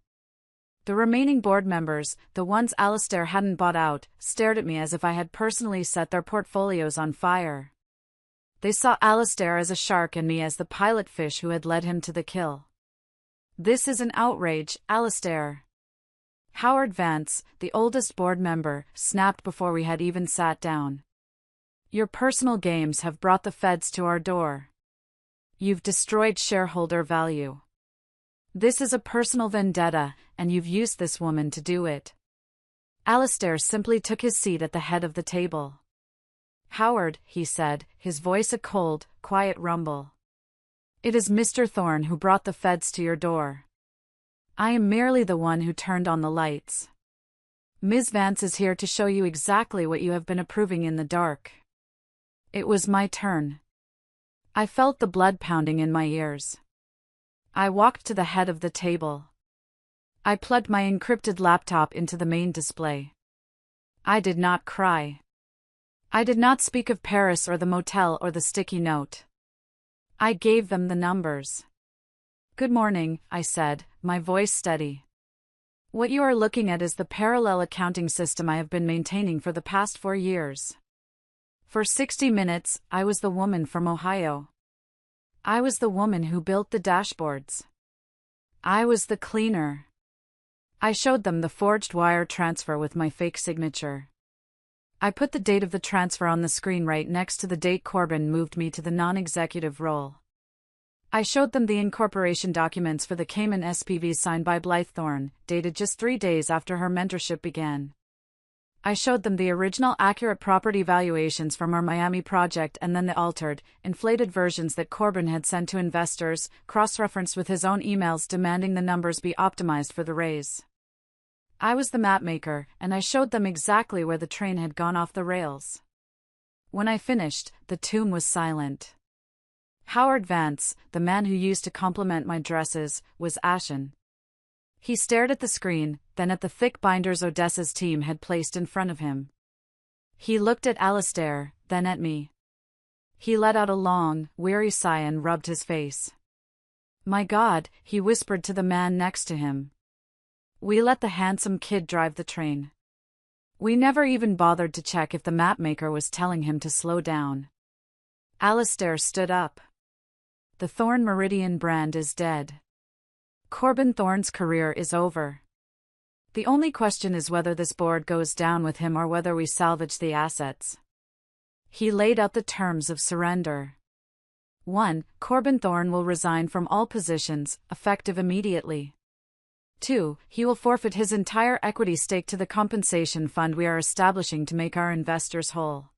The remaining board members, the ones ALISTAIR hadn't bought out, stared at me as if I had personally set their portfolios on fire. They saw ALISTAIR as a shark and me as the pilot fish who had led him to the kill. This is an outrage, ALISTAIR. Howard Vance, the oldest board member, snapped before we had even sat down. Your personal games have brought the feds to our door. You've destroyed shareholder value. This is a personal vendetta, and you've used this woman to do it. ALISTAIR simply took his seat at the head of the table. Howard, he said, his voice a cold, quiet rumble. It is Mr. Thorne who brought the feds to your door. I am merely the one who turned on the lights. Ms. Vance is here to show you exactly what you have been approving in the dark. It was my turn. I felt the blood pounding in my ears. I walked to the head of the table. I plugged my encrypted laptop into the main display. I did not cry. I did not speak of Paris or the motel or the sticky note. I gave them the numbers. Good morning, I said, my voice steady. What you are looking at is the parallel accounting system I have been maintaining for the past 4 years. For 60 minutes, I was the woman from Ohio. I was the woman who built the dashboards. I was the cleaner. I showed them the forged wire transfer with my fake signature. I put the date of the transfer on the screen right next to the date Corbyn moved me to the non-executive role. I showed them the incorporation documents for the Cayman SPVs signed by Blythe Thorne, dated just 3 days after her mentorship began. I showed them the original accurate property valuations from our Miami project and then the altered, inflated versions that Corbyn had sent to investors, cross-referenced with his own emails demanding the numbers be optimized for the raise. I was the mapmaker, and I showed them exactly where the train had gone off the rails. When I finished, the tomb was silent. Howard Vance, the man who used to compliment my dresses, was ashen. He stared at the screen, then at the thick binders Odessa's team had placed in front of him. He looked at ALISTAIR, then at me. He let out a long, weary sigh and rubbed his face. "My God," he whispered to the man next to him. "We let the handsome kid drive the train. We never even bothered to check if the mapmaker was telling him to slow down." ALISTAIR stood up. "The Thorn Meridian brand is dead. Corbin Thorn's career is over. The only question is whether this board goes down with him or whether we salvage the assets." He laid out the terms of surrender. 1. Corbin Thorn will resign from all positions, effective immediately. 2. He will forfeit his entire equity stake to the compensation fund we are establishing to make our investors whole.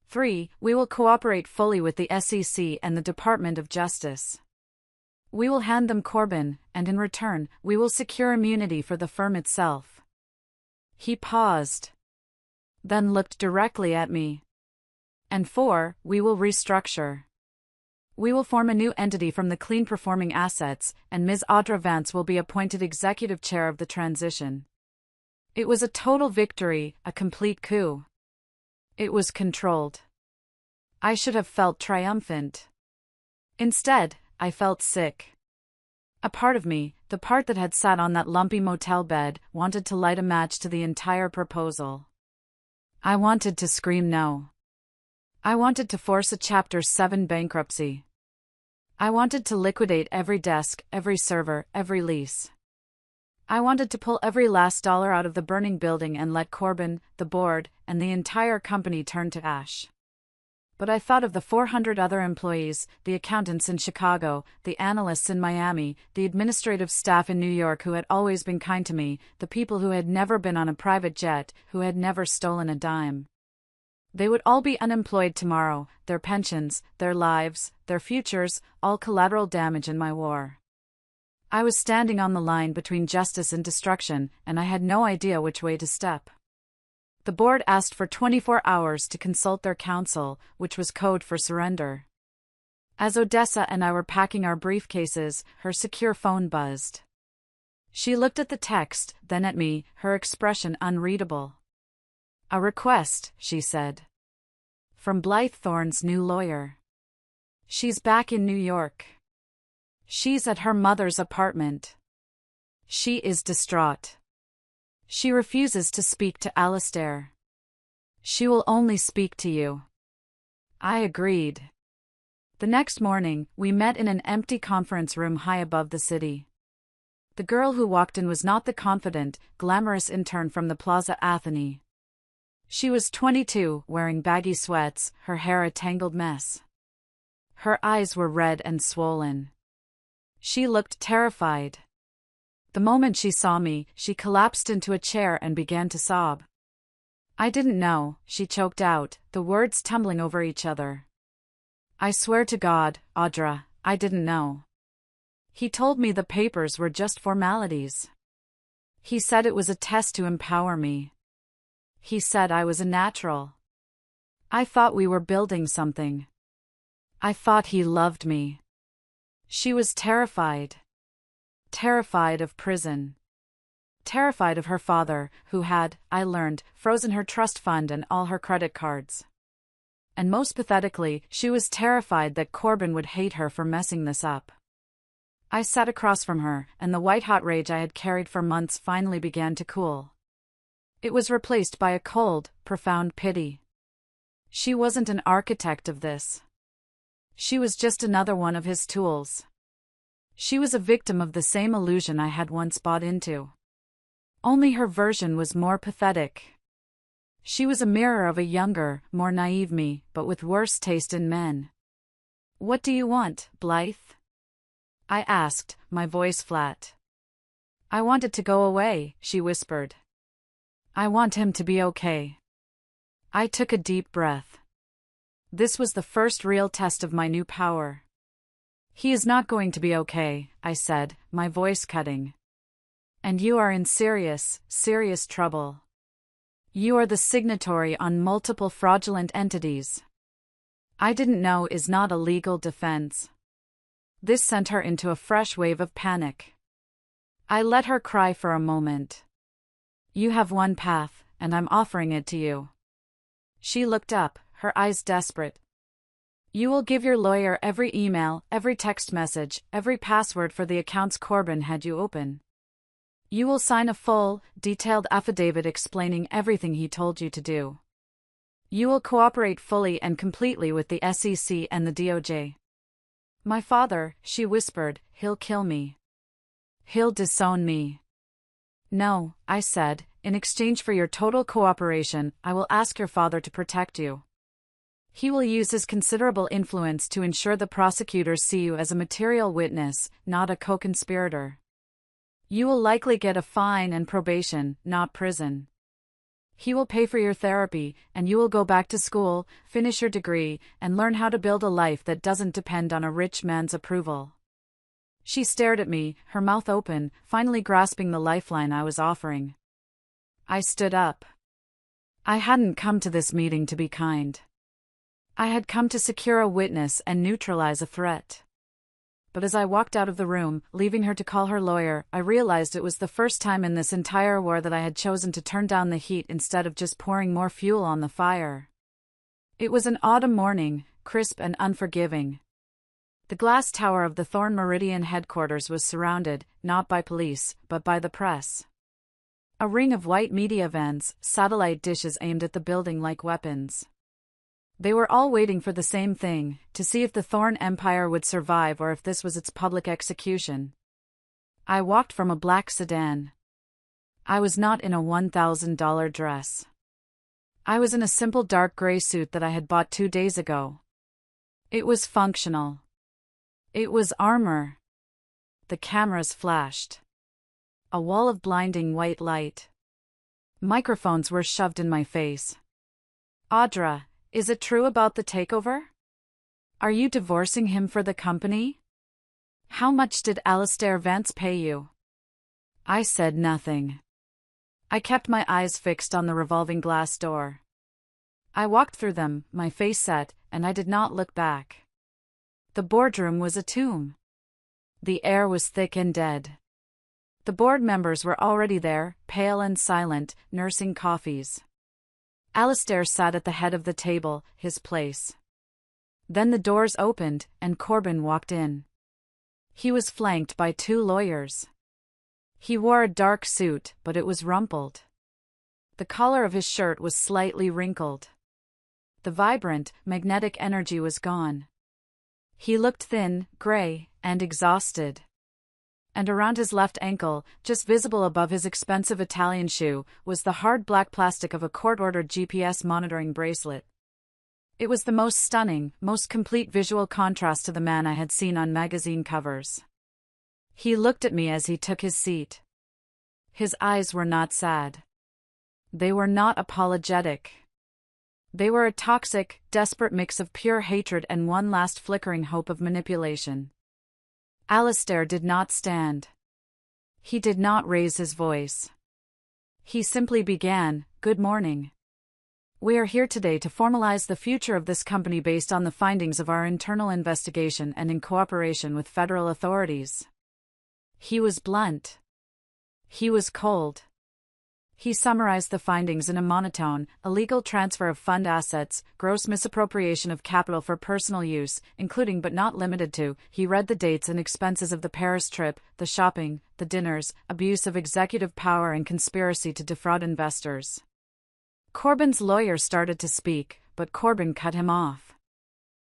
3. We will cooperate fully with the SEC and the Department of Justice. We will hand them Corbin, and in return, we will secure immunity for the firm itself. He paused, then looked directly at me. And 4. We will restructure. We will form a new entity from the clean-performing assets, and Ms. AUDRA Vance will be appointed executive chair of the transition. It was a total victory, a complete coup. It was controlled. I should have felt triumphant. Instead, I felt sick. A part of me, the part that had sat on that lumpy motel bed, wanted to light a match to the entire proposal. I wanted to scream no. I wanted to force a Chapter 7 bankruptcy. I wanted to liquidate every desk, every server, every lease. I wanted to pull every last dollar out of the burning building and let Corbin, the board, and the entire company turn to ash. But I thought of the 400 other employees, the accountants in Chicago, the analysts in Miami, the administrative staff in New York who had always been kind to me, the people who had never been on a private jet, who had never stolen a dime. They would all be unemployed tomorrow, their pensions, their lives, their futures, all collateral damage in my war. I was standing on the line between justice and destruction, and I had no idea which way to step. The board asked for 24 hours to consult their counsel, which was code for surrender. As Odessa and I were packing our briefcases, her secure phone buzzed. She looked at the text, then at me, her expression unreadable. "A request," she said. "From Blythe Thorn's new lawyer. She's back in New York. She's at her mother's apartment. She is distraught. She refuses to speak to ALISTAIR. She will only speak to you." I agreed. The next morning, we met in an empty conference room high above the city. The girl who walked in was not the confident, glamorous intern from the Plaza Athene. She was 22, wearing baggy sweats, her hair a tangled mess. Her eyes were red and swollen. She looked terrified. The moment she saw me, she collapsed into a chair and began to sob. "I didn't know," she choked out, the words tumbling over each other. "I swear to God, Audra, I didn't know. He told me the papers were just formalities. He said it was a test to empower me. He said I was a natural. I thought we were building something. I thought he loved me." She was terrified. Terrified of prison. Terrified of her father, who had, I learned, frozen her trust fund and all her credit cards. And most pathetically, she was terrified that Corbin would hate her for messing this up. I sat across from her, and the white-hot rage I had carried for months finally began to cool. It was replaced by a cold, profound pity. She wasn't an architect of this. She was just another one of his tools. She was a victim of the same illusion I had once bought into. Only her version was more pathetic. She was a mirror of a younger, more naive me, but with worse taste in men. "What do you want, Blythe?" I asked, my voice flat. "I want it to go away," she whispered. "I want him to be okay." I took a deep breath. This was the first real test of my new power. "He is not going to be okay," I said, my voice cutting. "And you are in serious, serious trouble. You are the signatory on multiple fraudulent entities. I didn't know is not a legal defense. This sent her into a fresh wave of panic. I let her cry for a moment. You have one path, and I'm offering it to you. She looked up, her eyes desperate. You will give your lawyer every email, every text message, every password for the accounts Corbin had you open. You will sign a full, detailed affidavit explaining everything he told you to do. You will cooperate fully and completely with the SEC and the DOJ. My father, she whispered, he'll kill me. He'll disown me. No, I said, in exchange for your total cooperation, I will ask your father to protect you. He will use his considerable influence to ensure the prosecutors see you as a material witness, not a co-conspirator. You will likely get a fine and probation, not prison. He will pay for your therapy, and you will go back to school, finish your degree, and learn how to build a life that doesn't depend on a rich man's approval. She stared at me, her mouth open, finally grasping the lifeline I was offering. I stood up. I hadn't come to this meeting to be kind. I had come to secure a witness and neutralize a threat. But as I walked out of the room, leaving her to call her lawyer, I realized it was the first time in this entire war that I had chosen to turn down the heat instead of just pouring more fuel on the fire. It was an autumn morning, crisp and unforgiving. The glass tower of the Thorn Meridian headquarters was surrounded, not by police, but by the press. A ring of white media vans, satellite dishes aimed at the building like weapons. They were all waiting for the same thing, to see if the Thorn Empire would survive or if this was its public execution. I walked from a black sedan. I was not in a $1,000 dress. I was in a simple dark gray suit that I had bought 2 days ago. It was functional. It was armor. The cameras flashed. A wall of blinding white light. Microphones were shoved in my face. Audra, is it true about the takeover? Are you divorcing him for the company? How much did ALISTAIR VANCE pay you? I said nothing. I kept my eyes fixed on the revolving glass door. I walked through them, my face set, and I did not look back. The boardroom was a tomb. The air was thick and dead. The board members were already there, pale and silent, nursing coffees. ALISTAIR sat at the head of the table, his place. Then the doors opened, and Corbin walked in. He was flanked by 2 lawyers. He wore a dark suit, but it was rumpled. The collar of his shirt was slightly wrinkled. The vibrant, magnetic energy was gone. He looked thin, gray, and exhausted. And around his left ankle, just visible above his expensive Italian shoe, was the hard black plastic of a court-ordered GPS monitoring bracelet. It was the most stunning, most complete visual contrast to the man I had seen on magazine covers. He looked at me as he took his seat. His eyes were not sad. They were not apologetic. They were a toxic, desperate mix of pure hatred and one last flickering hope of manipulation. ALISTAIR did not stand. He did not raise his voice. He simply began, "Good morning. We are here today to formalize the future of this company based on the findings of our internal investigation and in cooperation with federal authorities." He was blunt. He was cold. He summarized the findings in a monotone: illegal transfer of fund assets, gross misappropriation of capital for personal use, including but not limited to. He read the dates and expenses of the Paris trip, the shopping, the dinners, abuse of executive power and conspiracy to defraud investors. Corbin's lawyer started to speak, but Corbin cut him off.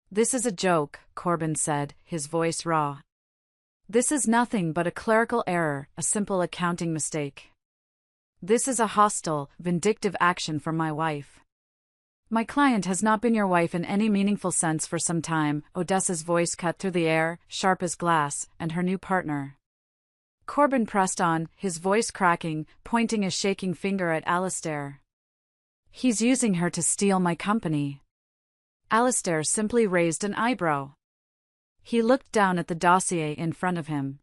"This is a joke," Corbin said, his voice raw. "This is nothing but a clerical error, a simple accounting mistake. This is a hostile, vindictive action from my wife. My client has not been your wife in any meaningful sense for some time." Odessa's voice cut through the air, sharp as glass, "and her new partner." Corbin pressed on, his voice cracking, pointing a shaking finger at ALISTAIR. "He's using her to steal my company." ALISTAIR simply raised an eyebrow. He looked down at the dossier in front of him.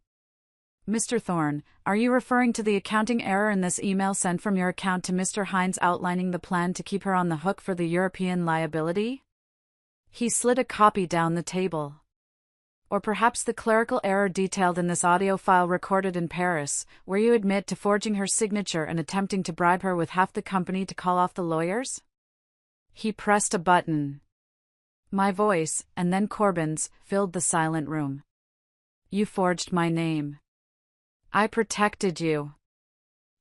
Mr. Thorne, are you referring to the accounting error in this email sent from your account to Mr. Hines outlining the plan to keep her on the hook for the European liability? He slid a copy down the table. Or perhaps the clerical error detailed in this audio file recorded in Paris, where you admit to forging her signature and attempting to bribe her with half the company to call off the lawyers? He pressed a button. My voice, and then Corbin's, filled the silent room. You forged my name. I protected you.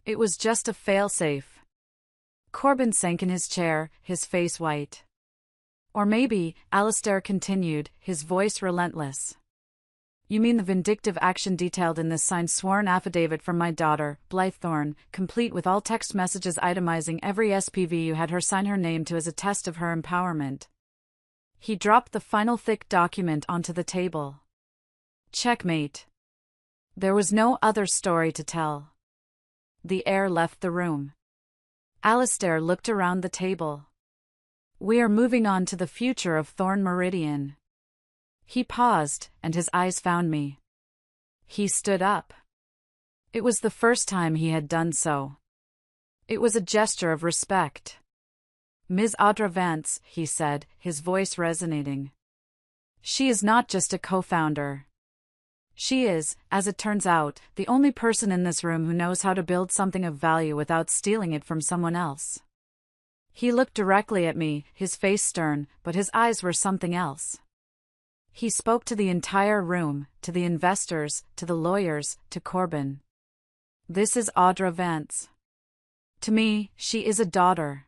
It was just a failsafe. Corbin sank in his chair, his face white. Or maybe, ALISTAIR continued, his voice relentless. You mean the vindictive action detailed in this signed sworn affidavit from my daughter, Blythe Thorne, complete with all text messages itemizing every SPV you had her sign her name to as a test of her empowerment. He dropped the final thick document onto the table. Checkmate. There was no other story to tell. The heir left the room. ALISTAIR looked around the table. We are moving on to the future of Thorne Meridian. He paused, and his eyes found me. He stood up. It was the first time he had done so. It was a gesture of respect. Ms. AUDRA VANCE, he said, his voice resonating. She is not just a co-founder. She is, as it turns out, the only person in this room who knows how to build something of value without stealing it from someone else. He looked directly at me, his face stern, but his eyes were something else. He spoke to the entire room, to the investors, to the lawyers, to Corbin. This is AUDRA VANCE. To me, she is a daughter.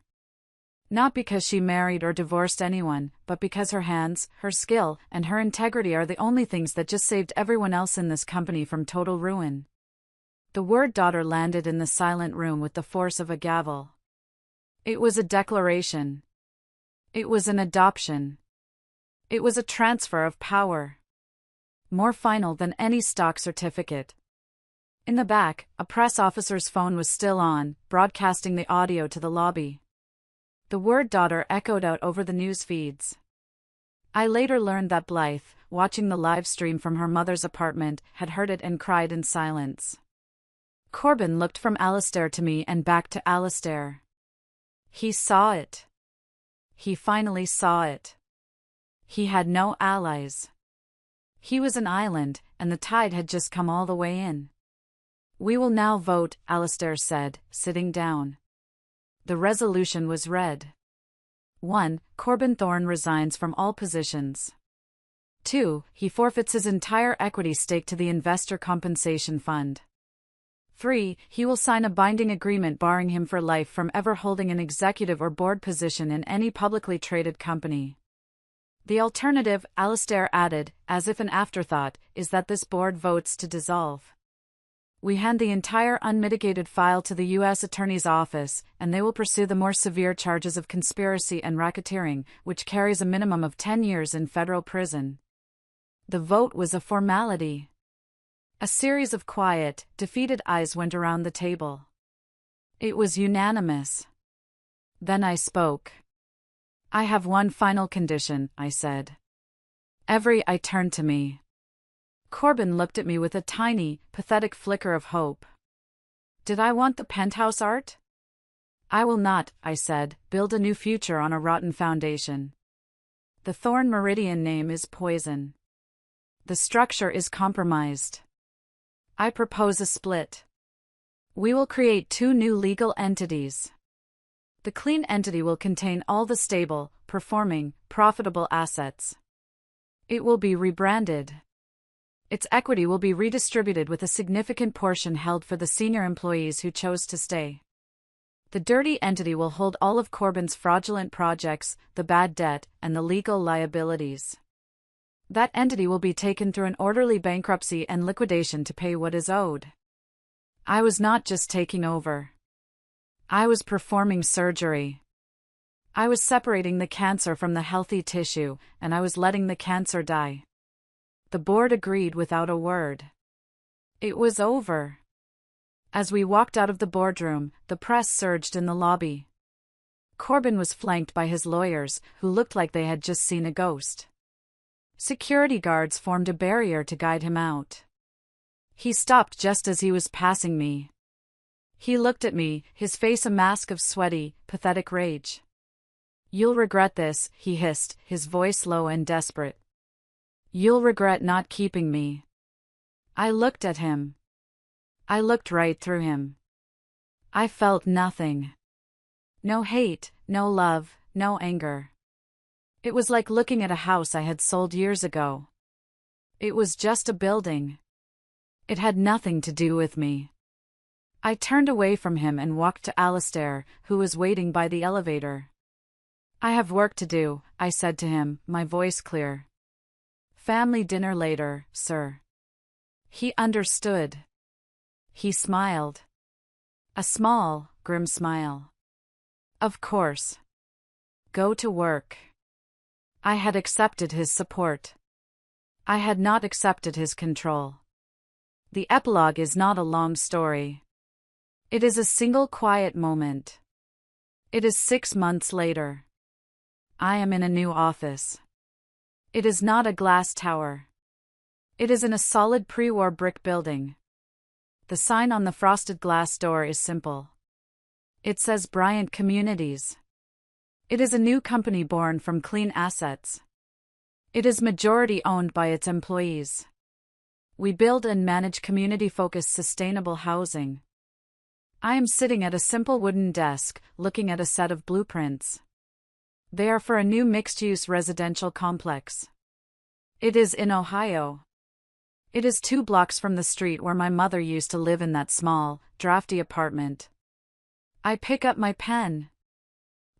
Not because she married or divorced anyone, but because her hands, her skill, and her integrity are the only things that just saved everyone else in this company from total ruin. The word daughter landed in the silent room with the force of a gavel. It was a declaration. It was an adoption. It was a transfer of power. More final than any stock certificate. In the back, a press officer's phone was still on, broadcasting the audio to the lobby. The word daughter echoed out over the news feeds. I later learned that Blythe, watching the live stream from her mother's apartment, had heard it and cried in silence. Corbin looked from ALISTAIR to me and back to ALISTAIR. He saw it. He finally saw it. He had no allies. He was an island, and the tide had just come all the way in. We will now vote, ALISTAIR said, sitting down. The resolution was read. 1. Corbin Thorne resigns from all positions. 2. He forfeits his entire equity stake to the Investor Compensation Fund. 3. He will sign a binding agreement barring him for life from ever holding an executive or board position in any publicly traded company. The alternative, ALISTAIR added, as if an afterthought, is that this board votes to dissolve. We hand the entire unmitigated file to the U.S. Attorney's Office, and they will pursue the more severe charges of conspiracy and racketeering, which carries a minimum of 10 years in federal prison. The vote was a formality. A series of quiet, defeated eyes went around the table. It was unanimous. Then I spoke. I have one final condition, I said. Every eye turned to me. Corbin looked at me with a tiny, pathetic flicker of hope. Did I want the penthouse art? I will not, I said, build a new future on a rotten foundation. The Thorne Meridian name is poison. The structure is compromised. I propose a split. We will create 2 new legal entities. The clean entity will contain all the stable, performing, profitable assets. It will be rebranded. Its equity will be redistributed with a significant portion held for the senior employees who chose to stay. The dirty entity will hold all of Corbin's fraudulent projects, the bad debt, and the legal liabilities. That entity will be taken through an orderly bankruptcy and liquidation to pay what is owed. I was not just taking over. I was performing surgery. I was separating the cancer from the healthy tissue, and I was letting the cancer die. The board agreed without a word. It was over. As we walked out of the boardroom, the press surged in the lobby. Corbin was flanked by his lawyers, who looked like they had just seen a ghost. Security guards formed a barrier to guide him out. He stopped just as he was passing me. He looked at me, his face a mask of sweaty, pathetic rage. "You'll regret this," he hissed, his voice low and desperate. "You'll regret not keeping me." I looked at him. I looked right through him. I felt nothing. No hate, no love, no anger. It was like looking at a house I had sold years ago. It was just a building. It had nothing to do with me. I turned away from him and walked to ALISTAIR, who was waiting by the elevator. "I have work to do," I said to him, my voice clear. "Family dinner later, sir." He understood. He smiled. A small, grim smile. "Of course. Go to work." I had accepted his support. I had not accepted his control. The epilogue is not a long story. It is a single quiet moment. It is 6 months later. I am in a new office. It is not a glass tower. It is in a solid pre-war brick building. The sign on the frosted glass door is simple. It says Bryant Communities. It is a new company born from clean assets. It is majority owned by its employees. We build and manage community-focused sustainable housing. I am sitting at a simple wooden desk, looking at a set of blueprints. They are for a new mixed-use residential complex. It is in Ohio. It is 2 blocks from the street where my mother used to live in that small, drafty apartment. I pick up my pen.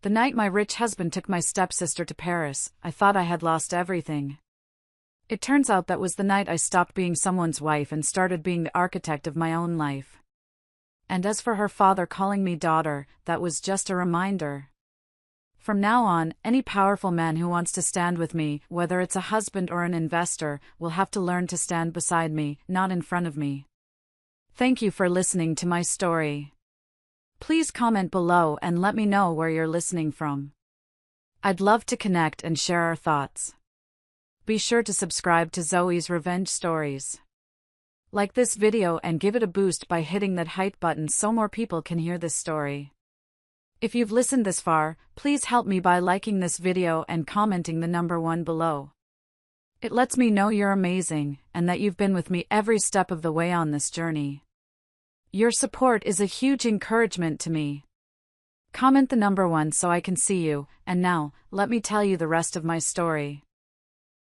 The night my rich husband took my stepsister to Paris, I thought I had lost everything. It turns out that was the night I stopped being someone's wife and started being the architect of my own life. And as for her father calling me daughter, that was just a reminder. From now on, any powerful man who wants to stand with me, whether it's a husband or an investor, will have to learn to stand beside me, not in front of me. Thank you for listening to my story. Please comment below and let me know where you're listening from. I'd love to connect and share our thoughts. Be sure to subscribe to Zoe's Revenge Stories. Like this video and give it a boost by hitting that hype button so more people can hear this story. If you've listened this far, please help me by liking this video and commenting the number 1 below. It lets me know you're amazing and that you've been with me every step of the way on this journey. Your support is a huge encouragement to me. Comment the number 1 so I can see you, and now, let me tell you the rest of my story.